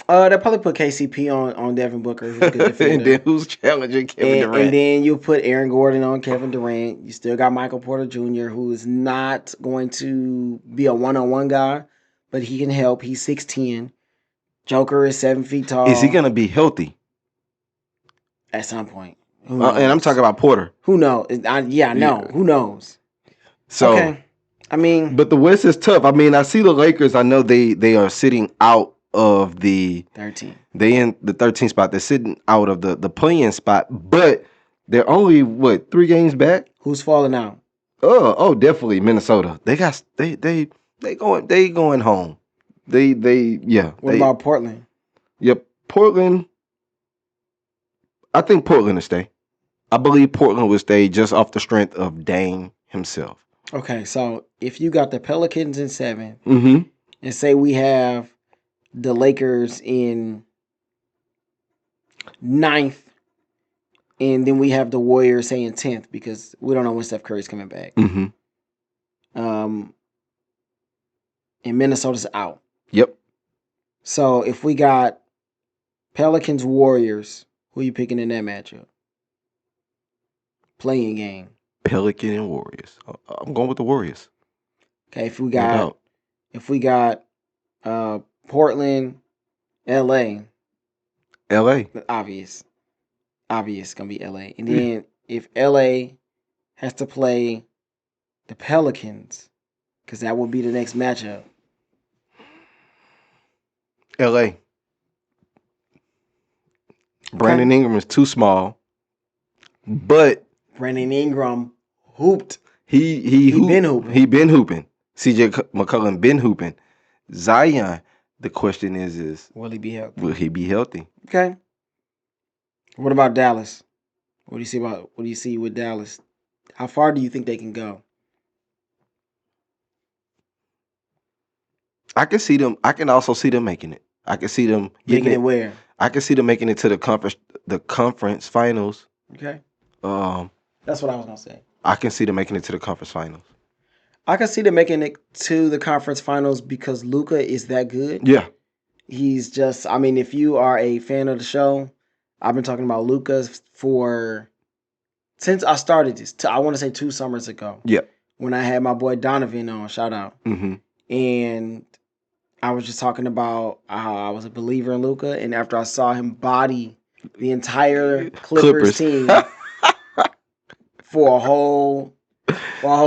They'll probably put KCP on Devin Booker, who's a good defender. And then who's challenging Kevin Durant? And then you put Aaron Gordon on Kevin Durant. You still got Michael Porter Jr., who is not going to be a one-on-one guy, but he can help. He's 6'10". Joker is 7 feet tall. Is he going to be healthy? At some point. And I'm talking about Porter. Who knows? No. Who knows? So, okay. I mean, but the West is tough. I mean, I see the Lakers. I know they are sitting out of the 13. They in the 13th spot. They're sitting out of the play-in spot, but they're only 3 games back. Who's falling out? Oh, definitely Minnesota. They going home. What about Portland? Yep, Portland. I think Portland will stay. I believe Portland will stay just off the strength of Dame himself. Okay, so if you got the Pelicans in 7, mm-hmm. and say we have the Lakers in 9th, and then we have the Warriors saying 10th because we don't know when Steph Curry's coming back. Mm-hmm. And Minnesota's out. Yep. So if we got Pelicans Warriors, who are you picking in that matchup? Playing game. Pelican and Warriors. I'm going with the Warriors. Okay, if we got Portland, LA. Obvious gonna be LA. And then if LA has to play the Pelicans, because that will be the next matchup. LA. Brandon Ingram is too small, but Brandon Ingram hooped. He been hooping. He been hooping. CJ McCollum been hooping. Zion. The question is will he be healthy? Will he be healthy? Okay. What about Dallas? What do you see with Dallas? How far do you think they can go? I can also see them making it. I can see them making it where? I can see them making it to the conference finals. Okay. That's what I was gonna say. I can see them making it to the conference finals. I can see them making it to the conference finals because Luka is that good. Yeah. He's just, I mean, if you are a fan of the show, I've been talking about Luka since I started this. I want to say 2 summers ago. Yeah. When I had my boy Donovan on, shout out. Mm-hmm. And I was just talking about how I was a believer in Luka, and after I saw him body the entire Clippers team for a whole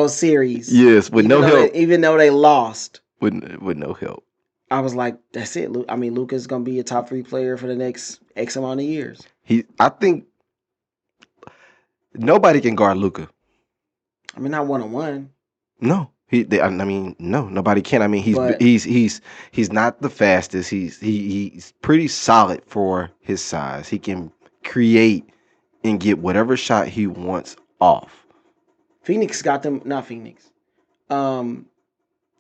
series. Yes, with no help. Even though they lost. With no help. I was like, that's it. I mean, Luka's going to be a top 3 player for the next X amount of years. I think nobody can guard Luka. I mean, not one-on-one. No. No, nobody can. I mean, he's not the fastest. He's pretty solid for his size. He can create and get whatever shot he wants off. Phoenix got them. Not Phoenix. The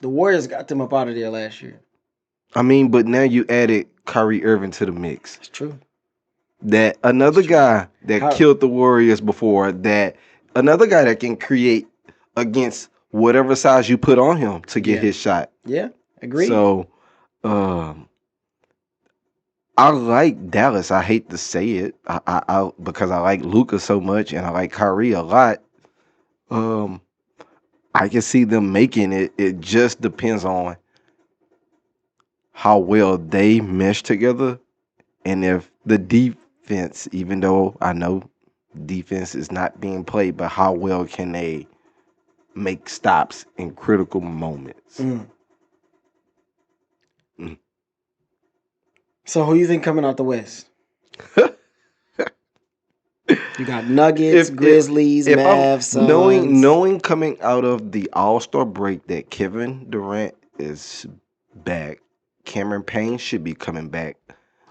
Warriors got them up out of there last year. I mean, but now you added Kyrie Irving to the mix. It's true. That another guy that killed the Warriors before, that another guy that can create against whatever size you put on him to get his shot. Yeah, agreed. So, I like Dallas. I hate to say it, I because I like Luka so much and I like Kyrie a lot. I can see them making it. It just depends on how well they mesh together, and if the defense, even though I know defense is not being played, but how well can they make stops in critical moments? So who you think coming out the West? You got Nuggets, Grizzlies, Mavs, Suns. Knowing coming out of the All-Star break that Kevin Durant is back, Cameron Payne should be coming back.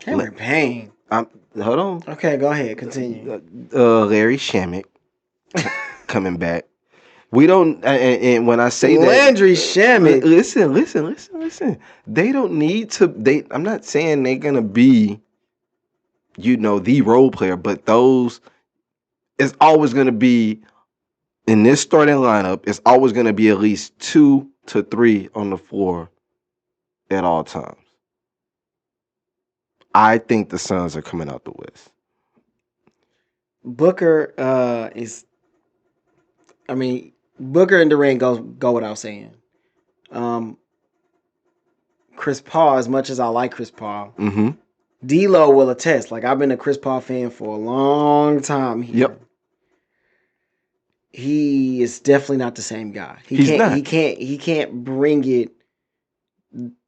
Cameron Payne? Hold on. Okay, go ahead. Continue. Larry Shamet coming back. We don't, and when I say Landry Shamet. Listen. They don't need to. I'm not saying they're gonna be, the role player, but those is always gonna be in this starting lineup. It's always gonna be at least 2 to 3 on the floor at all times. I think the Suns are coming out the West. Booker Booker and Durant go without saying. Chris Paul, as much as I like Chris Paul, D-Lo will attest. Like, I've been a Chris Paul fan for a long time here. Yep. He is definitely not the same guy. He's not. He can't bring it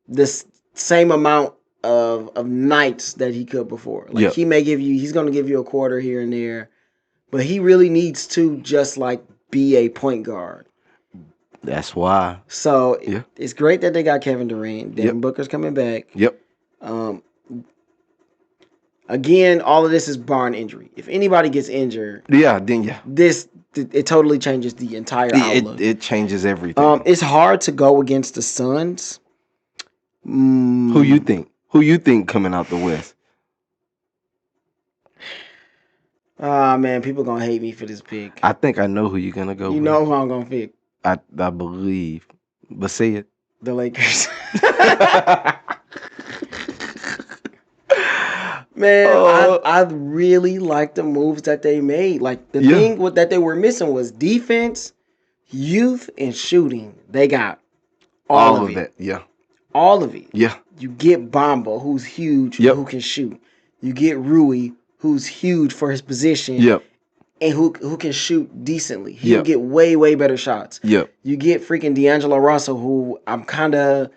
this same amount of nights that he could before. Like, he's going to give you a quarter here and there, but he really needs to just like be a point guard. That's why. So it's great that they got Kevin Durant. Devin Booker's coming back. Yep. Again, all of this is barring injury. If anybody gets injured, it totally changes the entire outlook. It changes everything. It's hard to go against the Suns. Who you think? Who you think coming out the West? Man, people gonna hate me for this pick. I think I know who you're gonna go with. You know who I'm gonna pick. I believe. But say it. The Lakers. Man, I really like the moves that they made. Like, the thing that they were missing was defense, youth, and shooting. They got all of it. That. Yeah. All of it. Yeah. You get Bamba, who's huge, who can shoot. You get Rui, who's huge for his position. Yep. And who can shoot decently. He'll get way, way better shots. Yep. You get freaking D'Angelo Russell, who I'm kind of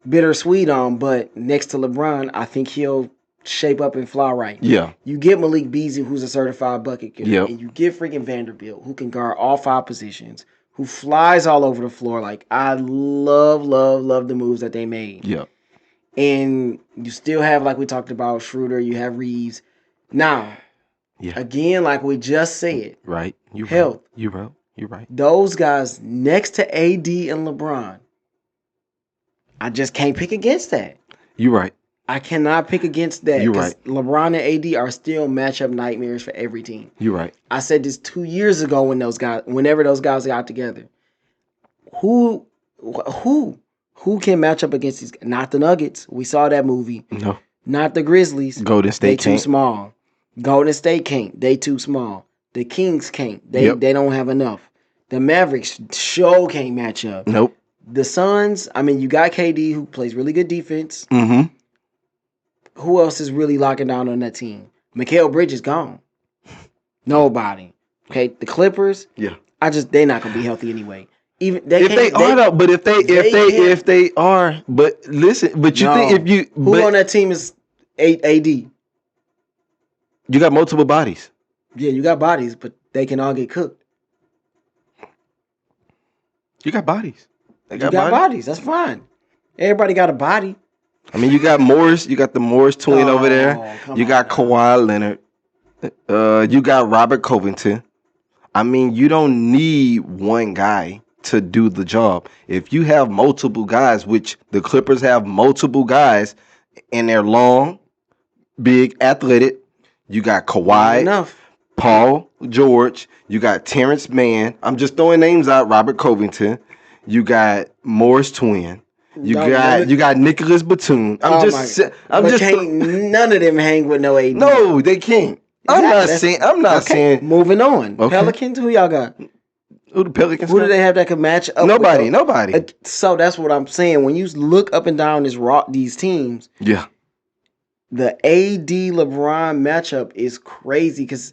bittersweet on, but next to LeBron, I think he'll shape up and fly right. Yeah. You get Malik Beasley, who's a certified bucket getter. Yep. And you get freaking Vanderbilt, who can guard all 5 positions, who flies all over the floor. Like, I love the moves that they made. Yep. And you still have, like we talked about, Schroeder, you have Reeves. Now, again, like we just said, right. You're right. Those guys next to AD and LeBron, I just can't pick against that. You're right. I cannot pick against that. You're right. LeBron and AD are still matchup nightmares for every team. You're right. I said this 2 years ago whenever those guys got together. Who can match up against these? Not the Nuggets. We saw that movie. No. Not the Grizzlies. Golden State They too small. Golden State can't. They too small. The Kings can't. They don't have enough. The Mavericks can't match up. Nope. The Suns, you got KD who plays really good defense. Mm-hmm. Who else is really locking down on that team? Mikal Bridges gone. Nobody. Okay, the Clippers. Yeah. They're not gonna be healthy anyway. Even if they are, but listen, but you think if you who on that team is AD? You got multiple bodies. Yeah, you got bodies, but they can all get cooked. You got bodies. You got bodies. That's fine. Everybody got a body. You got Morris. You got the Morris twin over there. You got Kawhi Leonard. You got Robert Covington. I mean, you don't need one guy to do the job. If you have multiple guys, which the Clippers have multiple guys, and they're long, big, athletic, you got Not Kawhi, enough. Paul George, you got Terrence Mann. I'm just throwing names out. Robert Covington. You got Morris Twin. You got Nicholas Batum. Can't none of them hang with no AD. No, they can't. I'm not saying. Moving on. Okay. Pelicans, who y'all got? Who the Pelicans? Who do they have that can match up? Nobody. So that's what I'm saying. When you look up and down these teams, Yeah. the AD LeBron matchup is crazy because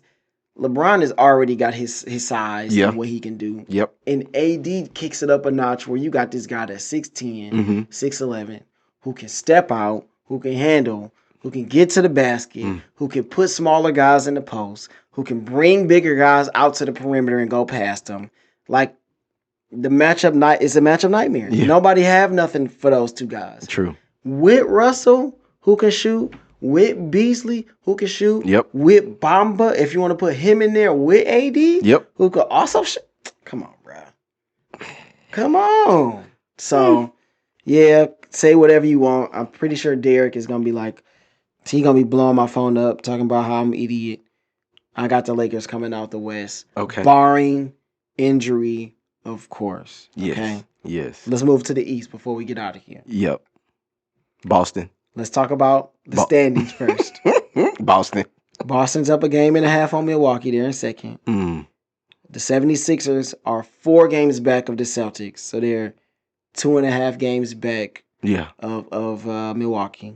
LeBron has already got his size and what he can do. Yep. And AD kicks it up a notch where you got this guy that's 6'10", 6'11", who can step out, who can handle, who can get to the basket, who can put smaller guys in the post, who can bring bigger guys out to the perimeter and go past them. Like, the matchup night is a matchup nightmare. Yeah. Nobody have nothing for those two guys. True. With Russell, who can shoot, with Beasley, who can shoot, Yep. with Bamba, if you want to put him in there, with AD, Yep. who could also shoot. Come on, bro. Come on. So, yeah, say whatever you want. I'm pretty sure Derek is going to be like, he going to be blowing my phone up, talking about how I'm an idiot. I got the Lakers coming out the West. Okay. Barring injury, of course. Yes. Okay? Yes. Let's move to the East before we get out of here. Yep. Boston. Let's talk about the standings first. Boston. Boston's up a game and a half on Milwaukee. They're in second. The 76ers are 4 games back of the Celtics. So they're 2.5 games back of Milwaukee.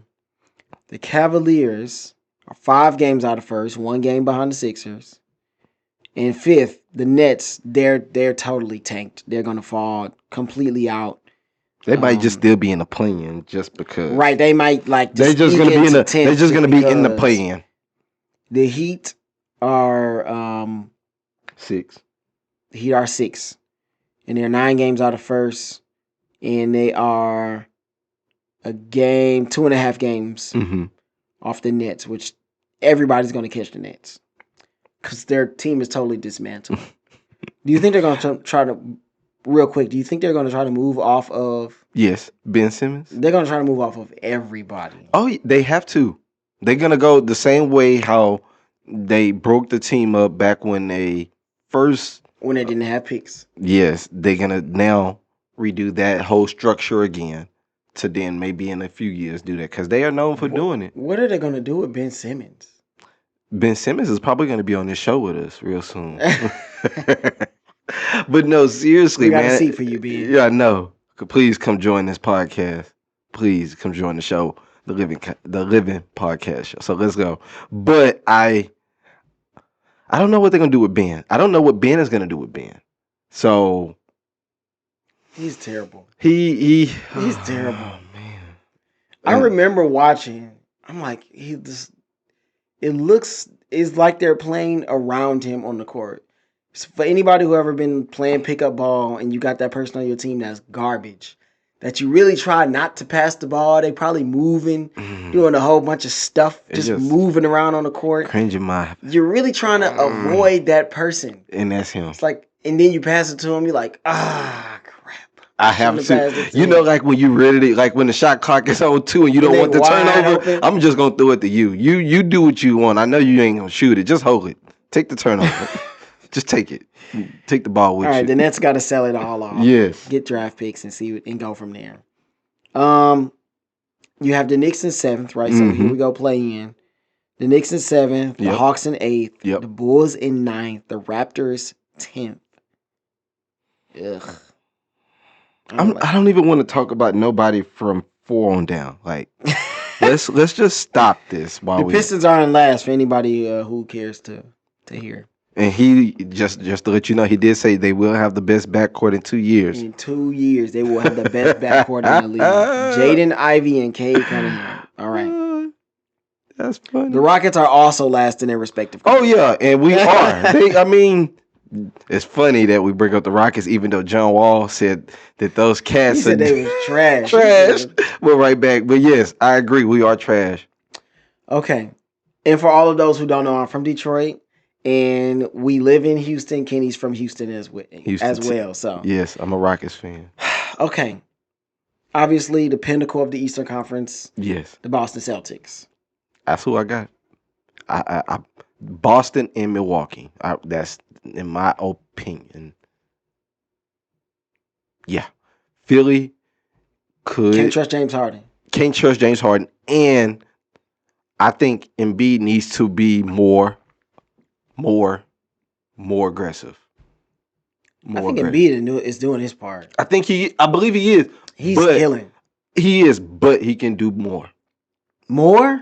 The Cavaliers are 5 games out of first, 1 game behind the Sixers. And fifth, the Nets, they're totally tanked. They're going to fall completely out. They might just still be in the play-in just because. Right, they might like they're just going to be in the they're just going to be in the play-in. The Heat are 6. The Heat are 6. And they're 9 games out of first. And they are 2.5 games off the Nets, which everybody's going to catch the Nets. Because their team is totally dismantled. Do you think they're going to try to, real quick, do you think they're going to try to move off of... Yes, Ben Simmons? They're going to try to move off of everybody. Oh, they have to. They're going to go the same way how they broke the team up back when they first... When they didn't have picks. Yes, they're going to now redo that whole structure again to then maybe in a few years do that because they are known for doing it. What are they going to do with Ben Simmons? Ben Simmons is probably going to be on this show with us real soon. But no, seriously, we got man. a seat for you, Ben. Yeah, I know. Please come join this podcast. Please come join the show, the Living Podcast show. So let's go. But I don't know what they're gonna do with Ben. I don't know what Ben is gonna do with Ben. So he's terrible. He's terrible. Oh, man. I remember watching. I'm like, it's like they're playing around him on the court. So for anybody who ever been playing pickup ball and you got that person on your team that's garbage, that you really try not to pass the ball, they probably moving, doing a whole bunch of stuff, just moving around on the court. Cringing my. You're really trying to avoid that person. And that's him. It's like, and then you pass it to him, you're like, crap. I have to. You know, like when you ready to, like when the shot clock is on 2 and you don't want the turnover, I'm just going to throw it to you. You do what you want. I know you ain't going to shoot it. Just hold it. Take the turnover. Just take it. Take the ball with you. All right, the Nets got to sell it all off. Yes. Get draft picks and go from there. You have the Knicks in 7th, right? So here we go play in. The Knicks in 7th, the Hawks in 8th, the Bulls in 9th, the Raptors 10th. Ugh. I don't even want to talk about nobody from 4 on down. Like, let's just stop this while the Pistons are in last for anybody who cares to hear. And he just to let you know, he did say they will have the best backcourt in 2 years. In 2 years, they will have the best backcourt in the league. Jaden Ivey and Cade Cunningham. All right. That's funny. The Rockets are also last in their respective conference. Oh, yeah, and we are. It's funny that we bring up the Rockets, even though John Wall said that those cats said they was trash. We're right back. But yes, I agree. We are trash. Okay. And for all of those who don't know, I'm from Detroit, and we live in Houston. Kenny's from Houston as well. So yes, I'm a Rockets fan. okay, obviously the pinnacle of the Eastern Conference, Yes, the Boston Celtics. that's who I got. I Boston and Milwaukee. That's in my opinion. Yeah, Philly Can't could trust James Harden. can't trust James Harden, and I think Embiid needs to be more aggressive. I More think aggressive. Embiid is doing his part. I believe he is. He's but killing. He is, but he can do more. More?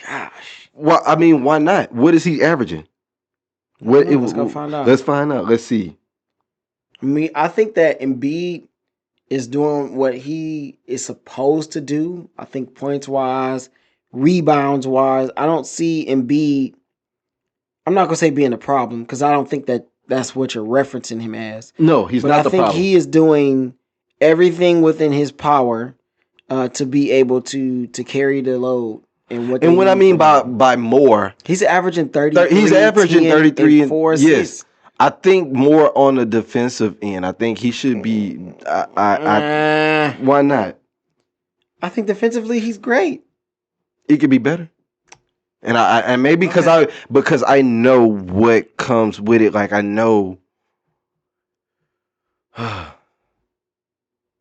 Gosh. Well, I mean, why not? What is he averaging? Let's go find out. Let's find out. Let's see. I mean, I think that Embiid is doing what he is supposed to do. I think points wise, rebounds wise, I don't see Embiid. I'm not gonna say being a problem because I don't think that that's what you're referencing him as. No, he's not the problem. I think he is doing everything within his power to be able to carry the load. And what I mean by more, he's averaging 33. He's averaging 33 and 4 yes. assists. I think more on the defensive end. I think he should be. Why not? I think defensively he's great. He could be better. And maybe because I know what comes with it. Like I know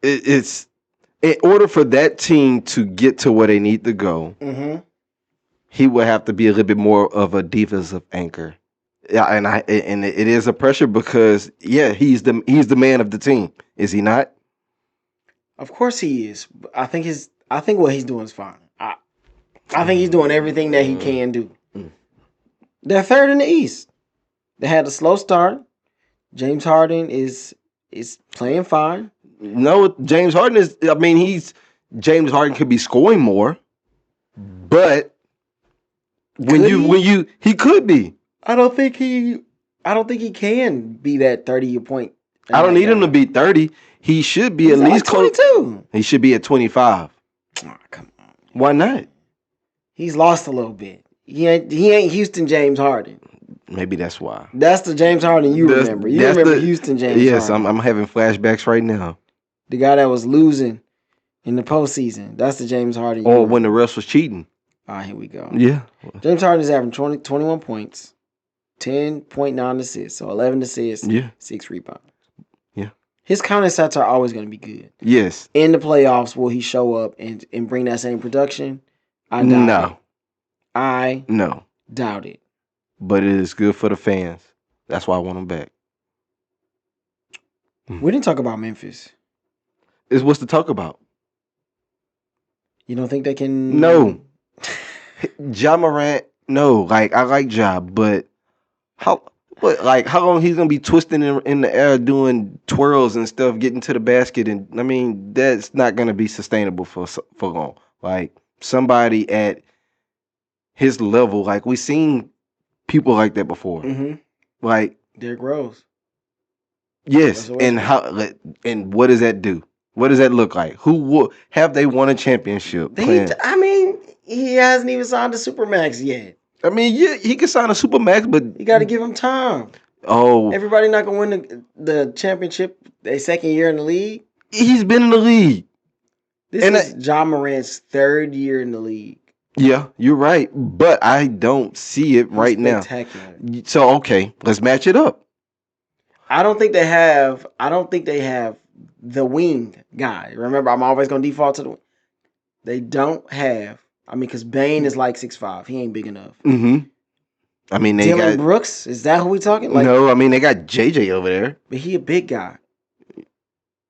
it's in order for that team to get to where they need to go, he would have to be a little bit more of a defensive anchor. Yeah, and it is a pressure because he's the man of the team. Is he not? Of course he is. I think what he's doing is fine. I think he's doing everything that he can do. They're third in the East. They had a slow start. James Harden is playing fine. No, James Harden is. I mean, James Harden could be scoring more, but he could be. I don't think he can be that 30-point. I don't need him to be 30. He should be at least 22. He should be at 25. Oh, come on. Why not? He's lost a little bit. He ain't Houston James Harden. Maybe that's why. That's the James Harden you remember. You remember Houston James Harden. Yes, I'm having flashbacks right now. The guy that was losing in the postseason. That's the James Harden. Or when the refs was cheating. All right, here we go. Yeah. James Harden is averaging 21 points, 10.9 assists, so 11 assists, 6 rebounds. Yeah. His counting stats are always going to be good. Yes. In the playoffs, will he show up and bring that same production? I doubt it. I doubt it. But it is good for the fans. That's why I want him back. We didn't talk about Memphis. It's what's to talk about. You don't think they can? No. Ja Morant, no. Like, I like Ja, but how long he's gonna be twisting in the air doing twirls and stuff, getting to the basket, and I mean that's not gonna be sustainable for long. Like somebody at his level, like we've seen people like that before. Like Derrick Rose. Yes, and what does that do? What does that look like? Have they won a championship? He hasn't even signed a Supermax yet. I mean, he can sign a Supermax, but you got to give him time. Oh, everybody not gonna win the championship their second year in the league. He's been in the league. This is Ja Morant's third year in the league. Yeah, you're right, but I don't see it right now. So okay, let's match it up. I don't think they have the wing guy. Remember, I'm always gonna default to the wing. They don't have. I mean, because Bane is like 6'5". He ain't big enough. I mean, they Dylan Brooks. Is that who we talking? No, I mean they got JJ over there, but he a big guy.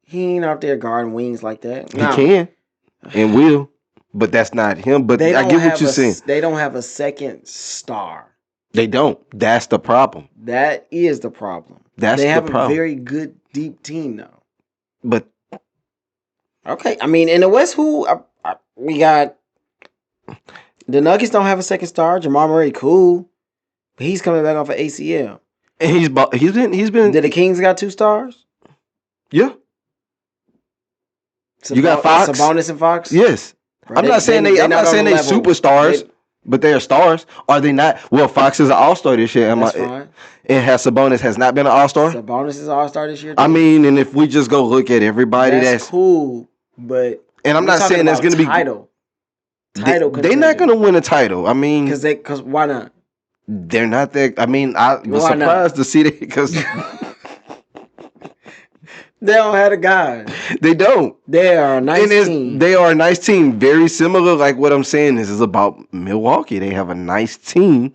He ain't out there guarding wings like that. He can and will, but that's not him. But I get what you're saying. They don't have a second star. They don't. That's the problem. That is the problem. They have a very good deep team though. But okay, I mean in the West, we got the Nuggets don't have a second star. Jamal Murray, cool, but he's coming back off of ACL. And he's been. Did the Kings got 2 stars? Yeah. You got Fox, Sabonis and Fox. Yes. I'm not saying they superstars. But they are stars. Are they not? Well, Fox is an all-star this year. That's fine. And Sabonis has not been an all-star? Sabonis is an all-star this year. I mean, and if we just go look at everybody, that's cool. But and I'm not saying that's going to be title. They're not going to win a title. I mean, because why not? They're not that. I mean, I was surprised to see that because they don't have a guy. They don't. They are a nice team. They are a nice team. Very similar. Like what I'm saying, this is about Milwaukee. They have a nice team.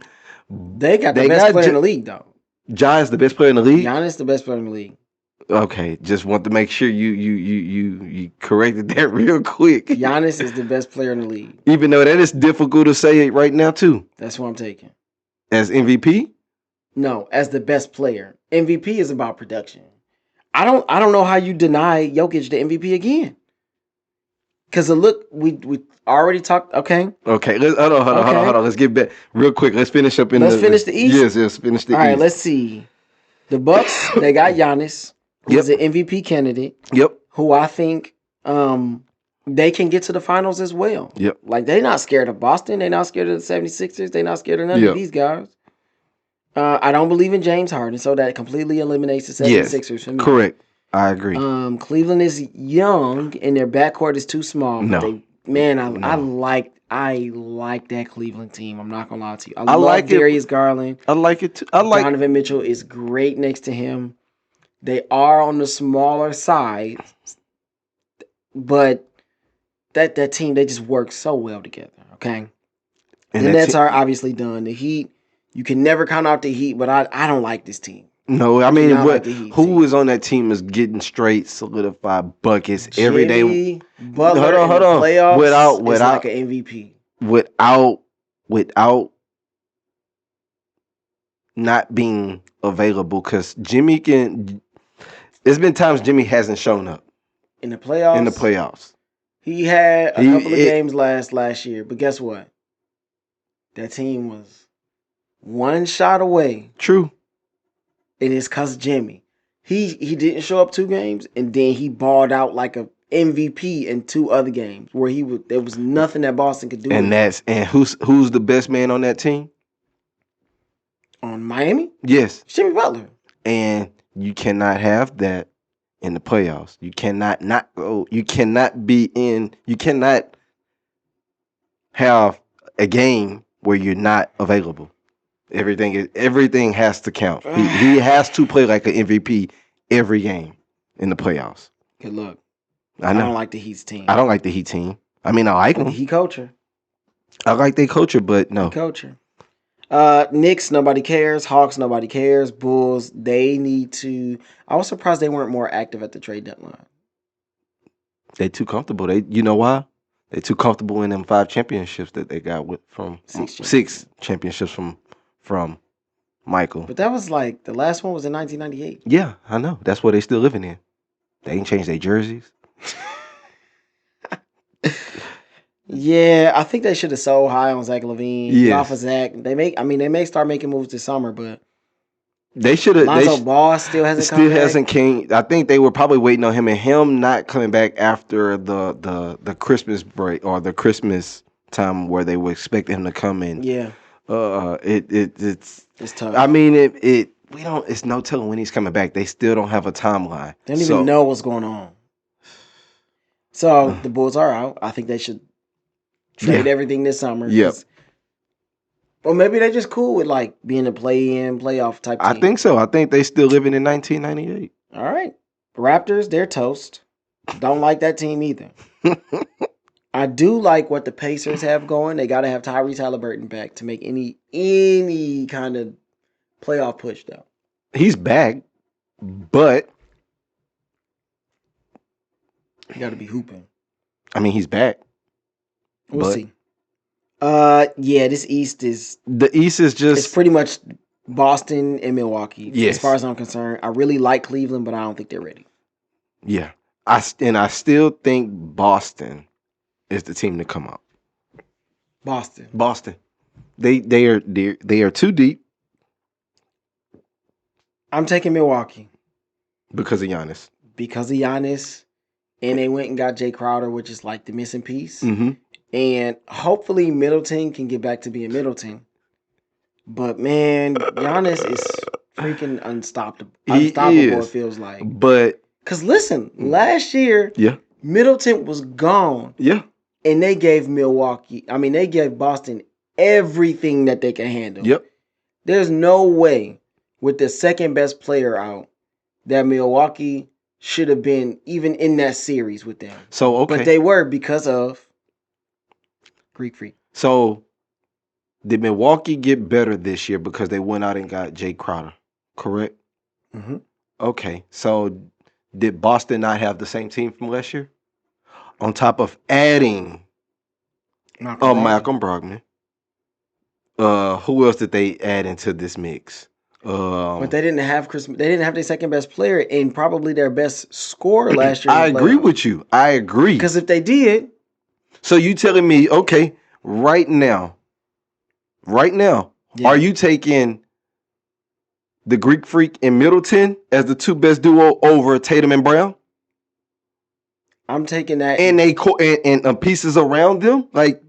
They got the best player in the league, though. Ja is the best player in the league. Giannis the best player in the league. Okay, just want to make sure you corrected that real quick. Giannis is the best player in the league. Even though that is difficult to say right now too. That's what I'm taking. As MVP? No, as the best player. MVP is about production. I don't know how you deny Jokic the MVP again. Because look, we already talked. Okay. Okay. Hold on. Let's get back real quick. Let's finish up Let's finish the East. Yes. Finish the East. All right. Let's see. The Bucks. They got Giannis, who's an MVP candidate. Yep. Who I think they can get to the finals as well. Yep. Like they're not scared of Boston. They're not scared of the 76ers. They're not scared of none of these guys. I don't believe in James Harden, so that completely eliminates the 76ers for me. Correct. I agree. Cleveland is young and their backcourt is too small. No. I like that Cleveland team. I'm not gonna lie to you. I like Darius Garland. I like it too. Donovan Mitchell is great next to him. They are on the smaller side, but that team, they just work so well together. Okay. And the Nets are obviously done. The Heat, you can never count out the Heat, but I don't like this team. No, I mean, who is on that team is getting straight solidified buckets every day. Butler hold on. Playoffs without like an MVP. Without not being available, because Jimmy can. There's been times Jimmy hasn't shown up in the playoffs. He had a couple of games last year, but guess what? That team was one shot away. True. And it's because Jimmy. He didn't show up 2 games, and then he balled out like a MVP in 2 other games where there was nothing that Boston could do. And who's the best man on that team? On Miami? Yes. Jimmy Butler. And you cannot have that in the playoffs. You cannot not go. You cannot have a game where you're not available. Everything has to count. He has to play like an MVP every game in the playoffs. Good luck. I know. I don't like the Heat's team. I don't like the Heat team. I mean, I like them. He coacher. I like their coacher, but no. Coacher. Knicks, nobody cares. Hawks, nobody cares. Bulls, they need to. I was surprised they weren't more active at the trade deadline. They're too comfortable. You know why? They're too comfortable in them 5 championships that they got from 6 championships from Michael. But that was like the last one was in 1998. Yeah, I know. That's what they still living in. They ain't changed their jerseys. Yeah, I think they should have sold high on Zach LaVine. Yes. Off of Zach. They may start making moves this summer, but they should have. Lonzo Ball still hasn't came. I think they were probably waiting on him, and him not coming back after the Christmas break or the Christmas time where they were expecting him to come in. Yeah. It's tough. I mean, it's no telling when he's coming back. They still don't have a timeline. They don't even know what's going on. So the Bulls are out. I think they should trade everything this summer. Yep. Or maybe they're just cool with like being a play-in, playoff type team. I think so. I think they still living in 1998. All right. Raptors, they're toast. Don't like that team either. I do like what the Pacers have going. They got to have Tyrese Halliburton back to make any kind of playoff push, though. He's back, but he got to be hooping. I mean, he's back. We'll see. Yeah, this East is... The East is just... It's pretty much Boston and Milwaukee. Yes. As far as I'm concerned. I really like Cleveland, but I don't think they're ready. Yeah. I still think Boston is the team to come up. Boston. They are too deep. I'm taking Milwaukee. Because of Giannis. And they went and got Jay Crowder, which is like the missing piece. Mm-hmm. And hopefully Middleton can get back to being Middleton. But man, Giannis is freaking unstoppable. He Unstoppable, is. it feels like. But Because listen, last year, yeah, Middleton was gone. yeah, And they gave they gave Boston everything that they can handle. yep. There's no way with the second best player out that Milwaukee should have been even in that series with them. So okay. But they were because of Greek Freak. So did Milwaukee get better this year because they went out and got Jay Crowder? Correct. Mm-hmm. Okay. So did Boston not have the same team from last year? On top of adding Malcolm Brogdon. Who else did they add into this mix? But they didn't have Chris. They didn't have their second best player and probably their best scorer last year. I agree with you. I agree. Because if they did, so you telling me, okay, right now, yeah. are you taking the Greek Freak and Middleton as the two best duo over Tatum and Brown? I'm taking that, and they and pieces around them, like.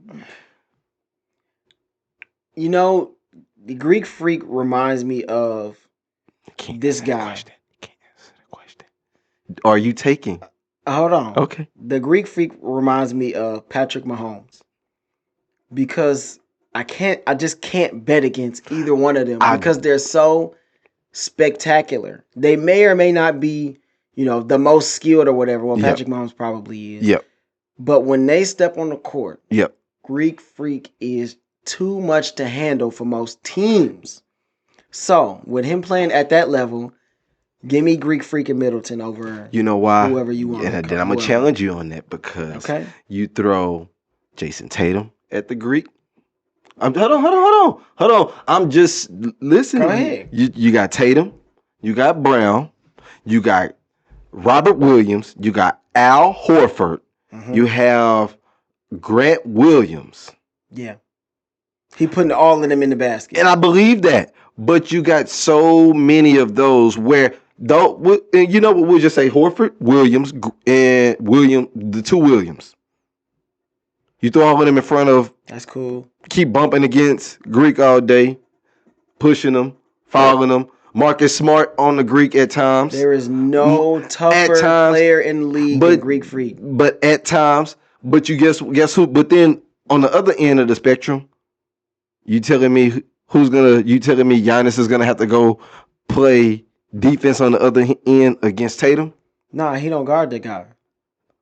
You know, the Greek Freak reminds me of this guy. Can't answer the question. Are you taking? Hold on. Okay. The Greek Freak reminds me of Patrick Mahomes because I just can't bet against either one of them because they're so spectacular. They may or may not be, the most skilled or whatever. Well, Patrick Mahomes probably is. Yep. But when they step on the court, yep, Greek Freak is too much to handle for most teams. So, with him playing at that level, give me Greek Freak and Middleton over why? Whoever you want. And then I'm going to challenge you on that because you throw Jason Tatum at the Greek. Hold on. I'm just listening. Go ahead. You got Tatum, you got Brown, you got Robert Williams, you got Al Horford, you have Grant Williams. Yeah. He putting all of them in the basket. And I believe that. But you got so many of those where, we'll just say Horford, Williams, and the two Williams. You throw all of them in front of. That's cool. Keep bumping against Greek all day, pushing them, fouling them. Marcus Smart on the Greek at times. There is no tougher player in the league than Greek Freak. But at times, but you guess who? But then on the other end of the spectrum, you telling me Giannis is gonna have to go play defense on the other end against Tatum? Nah, he don't guard that guy.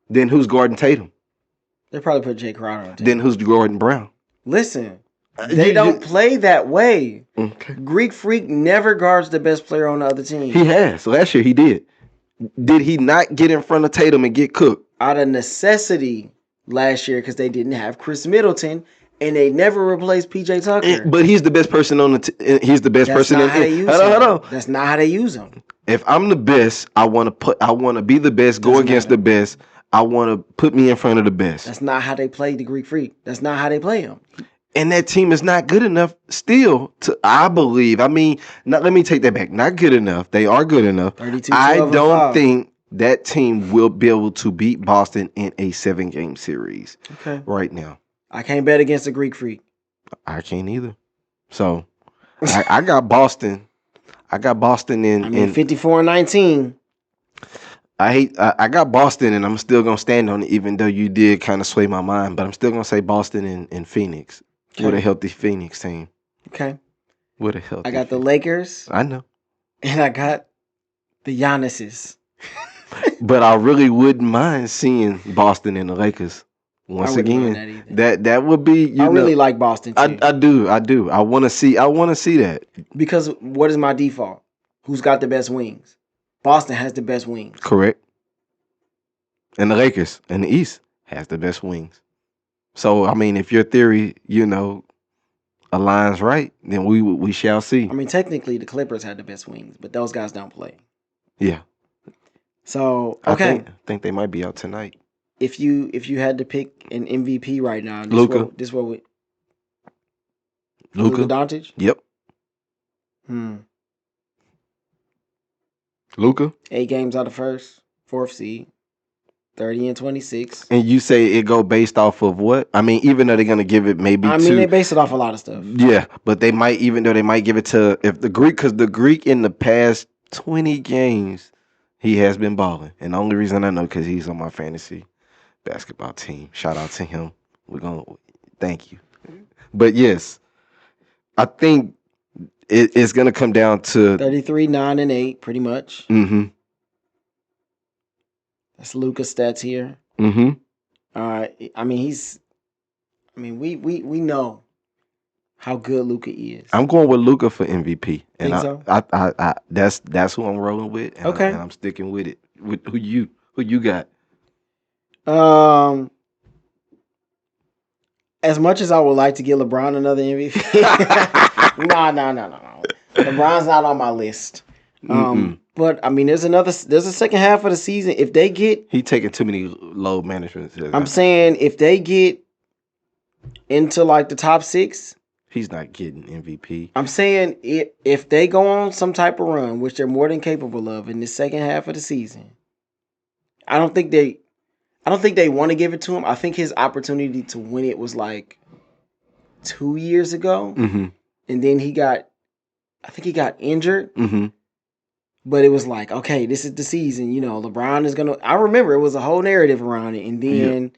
Then who's guarding Tatum? They probably put Jay Crowder on Tatum. Then who's guarding Brown? Listen, they don't play that way. Okay. Greek Freak never guards the best player on the other team. He has. Last year he did. Did he not get in front of Tatum and get cooked? Out of necessity last year because they didn't have Chris Middleton and they never replaced PJ Tucker. But he's the best person on the he's the best That's person not how they use him. Hold on. That's not how they use him. If I'm the best, I want to be the best, go against the best. I want to put me in front of the best. That's not how they play the Greek Freak. That's not how they play him. And that team is not good enough still to, I believe. I mean, let me take that back. Not good enough. They are good enough. I don't think that team will be able to beat Boston in a 7-game series right now. I can't bet against the Greek Freak. I can't either. So I got Boston. I got Boston in 54-19. I got Boston, and I'm still gonna stand on it, even though you did kind of sway my mind. But I'm still gonna say Boston and Phoenix with a healthy Phoenix team. Okay. With a healthy. I got the Lakers. I know. And I got the Giannis's. But I really wouldn't mind seeing Boston and the Lakers once again. That would be. I really like Boston too. I do. I want to see that. Because what is my default? Who's got the best wings? Boston has the best wings. Correct. And the Lakers in the East has the best wings. So, I mean, if your theory, aligns right, then we shall see. I mean, technically, the Clippers had the best wings, but those guys don't play. Yeah. So, okay. I think they might be out tonight. If you had to pick an MVP right now, Luka. Luka Doncic? Yep. Luka. 8 games out of first, 4th seed. 30 and 26. And you say it go based off of what? I mean, even though they're gonna give it maybe they base it off a lot of stuff. Yeah, but they might, even though they might give it to because the Greek in the past 20 games, he has been balling. And the only reason I know because he's on my fantasy basketball team. Shout out to him. Thank you. But yes, I think it's gonna come down to 33, 9, and 8, pretty much. Mm-hmm. That's Luka's stats here. Mm-hmm. All right. I mean, we know how good Luka is. I'm going with Luka for MVP. And Think so? I that's who I'm rolling with. And Okay. I'm sticking with it. With who you got? As much as I would like to give LeBron another MVP, no. LeBron's not on my list. But I mean, there's a second half of the season. If they get, he taking too many load management. I'm saying if they get into like the top 6, he's not getting MVP. I'm saying if they go on some type of run, which they're more than capable of in the second half of the season, I don't think they want to give it to him. I think his opportunity to win it was like 2 years ago, and then he got injured. But it was like, okay, this is the season. You know, LeBron is gonna. I remember it was a whole narrative around it, and then,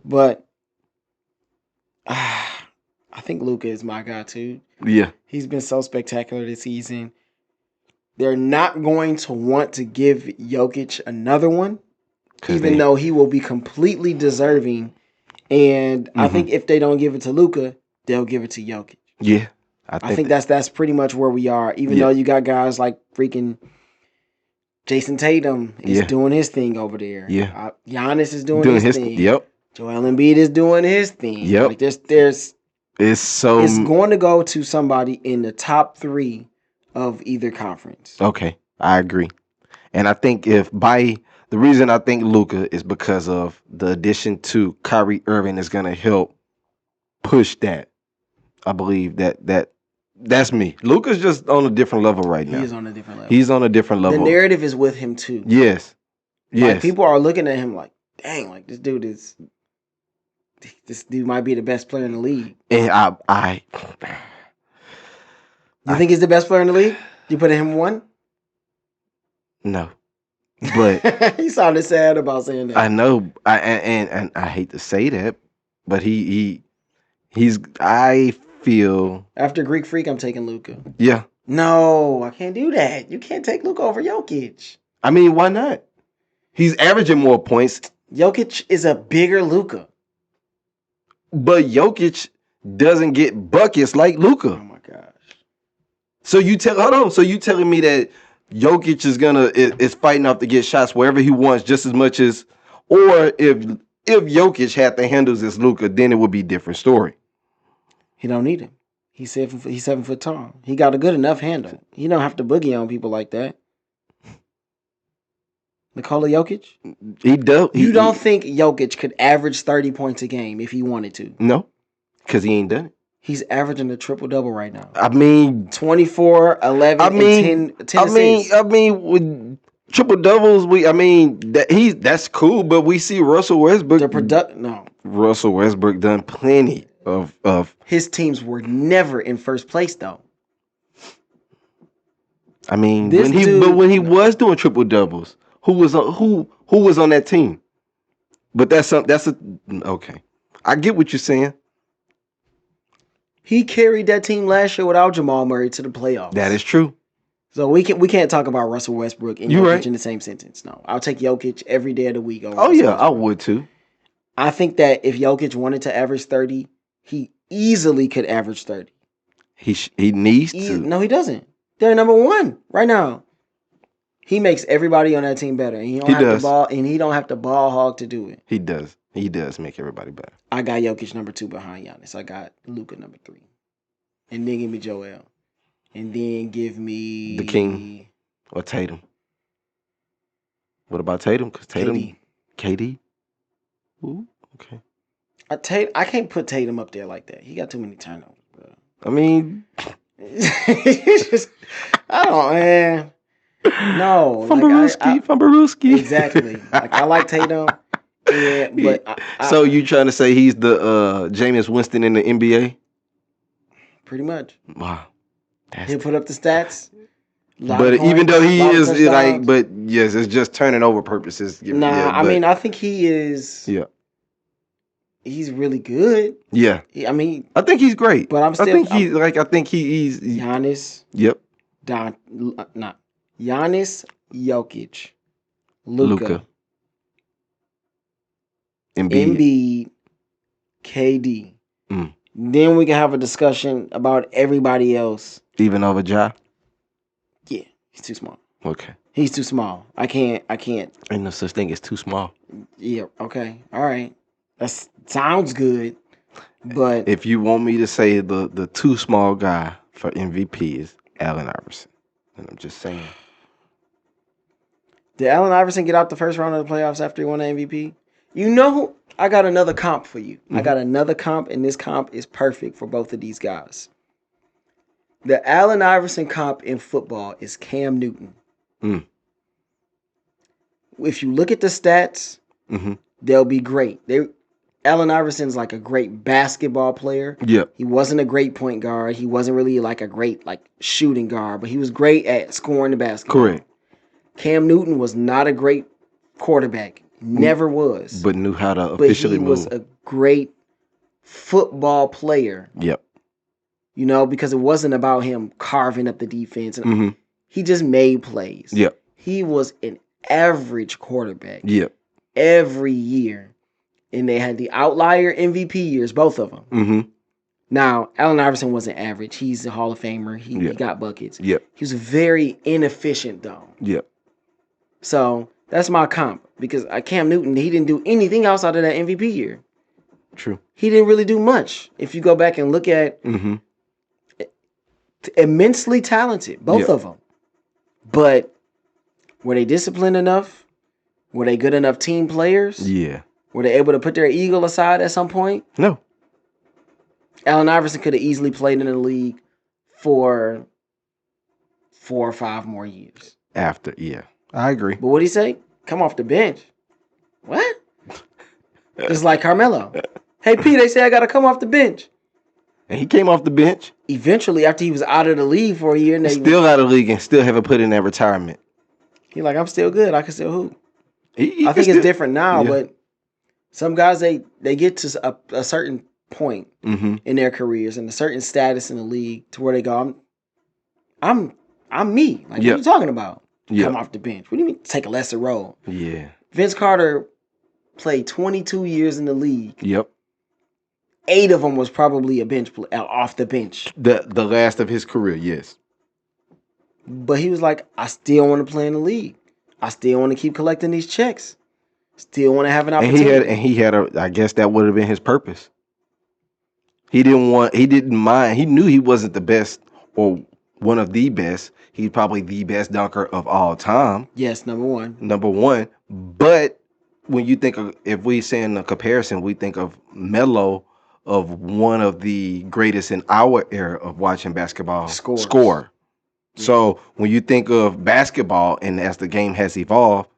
but I think Luka is my guy too. Yeah, he's been so spectacular this season. They're not going to want to give Jokic another one, even though he will be completely deserving. And I think if they don't give it to Luka, they'll give it to Jokic. Yeah. I think that's pretty much where we are. Even though you got guys like freaking Jason Tatum is doing his thing over there. Yeah. Giannis is doing his thing. Yep. Joel Embiid is doing his thing. Yep. Like it's going to go to somebody in the top 3 of either conference. Okay, I agree. And I think the reason I think Luka is because of the addition to Kyrie Irving is going to help push that. I believe that's me. Luka's just on a different level right now. He is on a different level. He's on a different level. The narrative is with him too. Yes. Like, people are looking at him like, dang, like this dude might be the best player in the league. And you think he's the best player in the league? You put him 1? No. But he sounded sad about saying that. I know. And I hate to say that, but I feel after Greek Freak, I'm taking Luka. Yeah. No, I can't do that. You can't take Luka over Jokic. I mean, why not? He's averaging more points. Jokic is a bigger Luka. But Jokic doesn't get buckets like Luka. Oh my gosh. So you telling me that Jokic is fighting off to get shots wherever he wants just as much as, or if Jokic had the handles as Luka, then it would be a different story. He don't need him. He's 7 foot tall. He got a good enough handle. He don't have to boogie on people like that. Nikola Jokic? He does. You don't think Jokic could average 30 points a game if he wanted to? No, because he ain't done it. He's averaging a triple-double right now. I mean, 24, 11, and 10 assists. I mean, with triple-doubles, that's cool, but we see Russell Westbrook. Russell Westbrook done plenty of his teams were never in first place though. I mean, when he was doing triple doubles, who was on that team? But okay. I get what you're saying. He carried that team last year without Jamal Murray to the playoffs. That is true. So we can't talk about Russell Westbrook and Jokic in the same sentence. No, I'll take Jokic every day of the week. Over I would too. I think that if Jokic wanted to average 30, he easily could average 30. He needs to. No, he doesn't. They're number 1 right now. He makes everybody on that team better. And he don't have to ball hog to do it. He does. He does make everybody better. I got Jokic number 2 behind Giannis. I got Luka number 3. And then give me Joel. And then give me the King or Tatum. What about Tatum? Because Tatum, KD. Ooh, okay. I can't put Tatum up there like that. He got too many turnovers, bro. I mean, man. No, Fumbarooski. exactly. Like I like Tatum. Yeah, but So you trying to say he's the Jameis Winston in the NBA? Pretty much. Wow. He'll put up the stats. But even though he is touchdowns. but yes, it's just turning over purposes. I mean, I think he is. Yeah. He's really good. Yeah. I mean, I think he's great. But I think he's Giannis. Yep. Giannis, Jokic, Luka. Embiid, KD. Then we can have a discussion about everybody else. Even over Ja? Yeah, he's too small. Okay. He's too small. I can't. Ain't no such thing as too small. Yeah, okay. All right. That sounds good. But if you want me to say the too small guy for MVP is Allen Iverson. And I'm just saying. Did Allen Iverson get out the first round of the playoffs after he won the MVP? You know, I got another comp for you. I got another comp, and this comp is perfect for both of these guys. The Allen Iverson comp in football is Cam Newton. If you look at the stats, they'll be great. Allen Iverson's like a great basketball player. Yep. He wasn't a great point guard. He wasn't really like a great shooting guard, but he was great at scoring the basketball. Correct. Cam Newton was not a great quarterback. Never was. But knew how to officially move. But he was a great football player. Yep. You know, because it wasn't about him carving up the defense. He just made plays. Yep. He was an average quarterback. Yep. Every year. And they had the outlier MVP years, both of them. Now, Allen Iverson wasn't average. He's a Hall of Famer. He got buckets. Yep. He was very inefficient, though. Yep. So that's my comp. Because Cam Newton, he didn't do anything outside of that MVP year. True. He didn't really do much. If you go back and look at immensely talented, both of them. But were they disciplined enough? Were they good enough team players? Yeah. Were they able to put their ego aside at some point? No. Allen Iverson could have easily played in the league for 4 or 5 more years. After, yeah. I agree. But what'd he say? Come off the bench. What? Just like Carmelo. Hey, P, they say I got to come off the bench. And he came off the bench. Eventually, after he was out of the league for a year. And still out of the league and still haven't put in that retirement. He like, I'm still good. I can still hoop. I think it's different now, but some guys, they get to a certain point in their careers and a certain status in the league to where they go, I'm me. Like, what are you talking about? Come off the bench. What do you mean take a lesser role? Yeah. Vince Carter played 22 years in the league. Yep. 8 of them was probably a bench play, off the bench. The last of his career, yes. But he was like, I still want to play in the league. I still want to keep collecting these checks. Still want to have an opportunity. And he had I guess that would have been his purpose. He didn't mind. He knew he wasn't the best or one of the best. He's probably the best dunker of all time. Yes, number one. But when you think of, if we say in a comparison, we think of Melo of one of the greatest in our era of watching basketball score. Yeah. So when you think of basketball and as the game has evolved,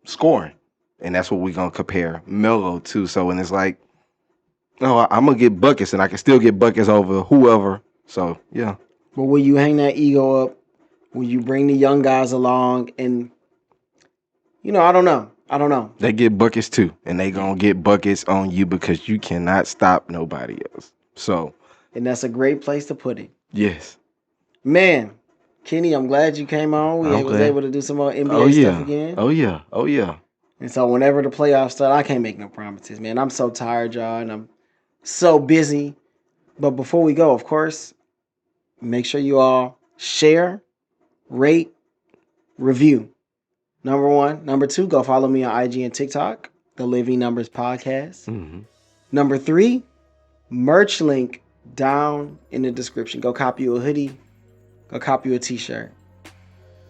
scoring. And that's what we're going to compare Melo to. So when it's like, no, I'm going to get buckets and I can still get buckets over whoever. So, yeah. But will you hang that ego up? Will you bring the young guys along? And, I don't know. They get buckets too. And they going to get buckets on you because you cannot stop nobody else. So. And that's a great place to put it. Yes. Man, Kenny, I'm glad you came on. We was able to do some more NBA stuff again. Oh, yeah. And so whenever the playoffs start, I can't make no promises, man. I'm so tired, y'all, and I'm so busy. But before we go, of course, make sure you all share, rate, review. Number 1. Number 2, go follow me on IG and TikTok, The Living Numbers Podcast. Number 3, merch link down in the description. Go copy you a hoodie. Go copy you a t-shirt.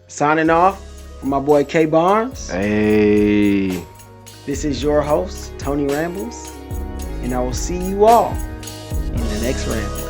Signing off from my boy K Barnes. Hey. This is your host, Tony Rambles. And I will see you all in the next Ramble.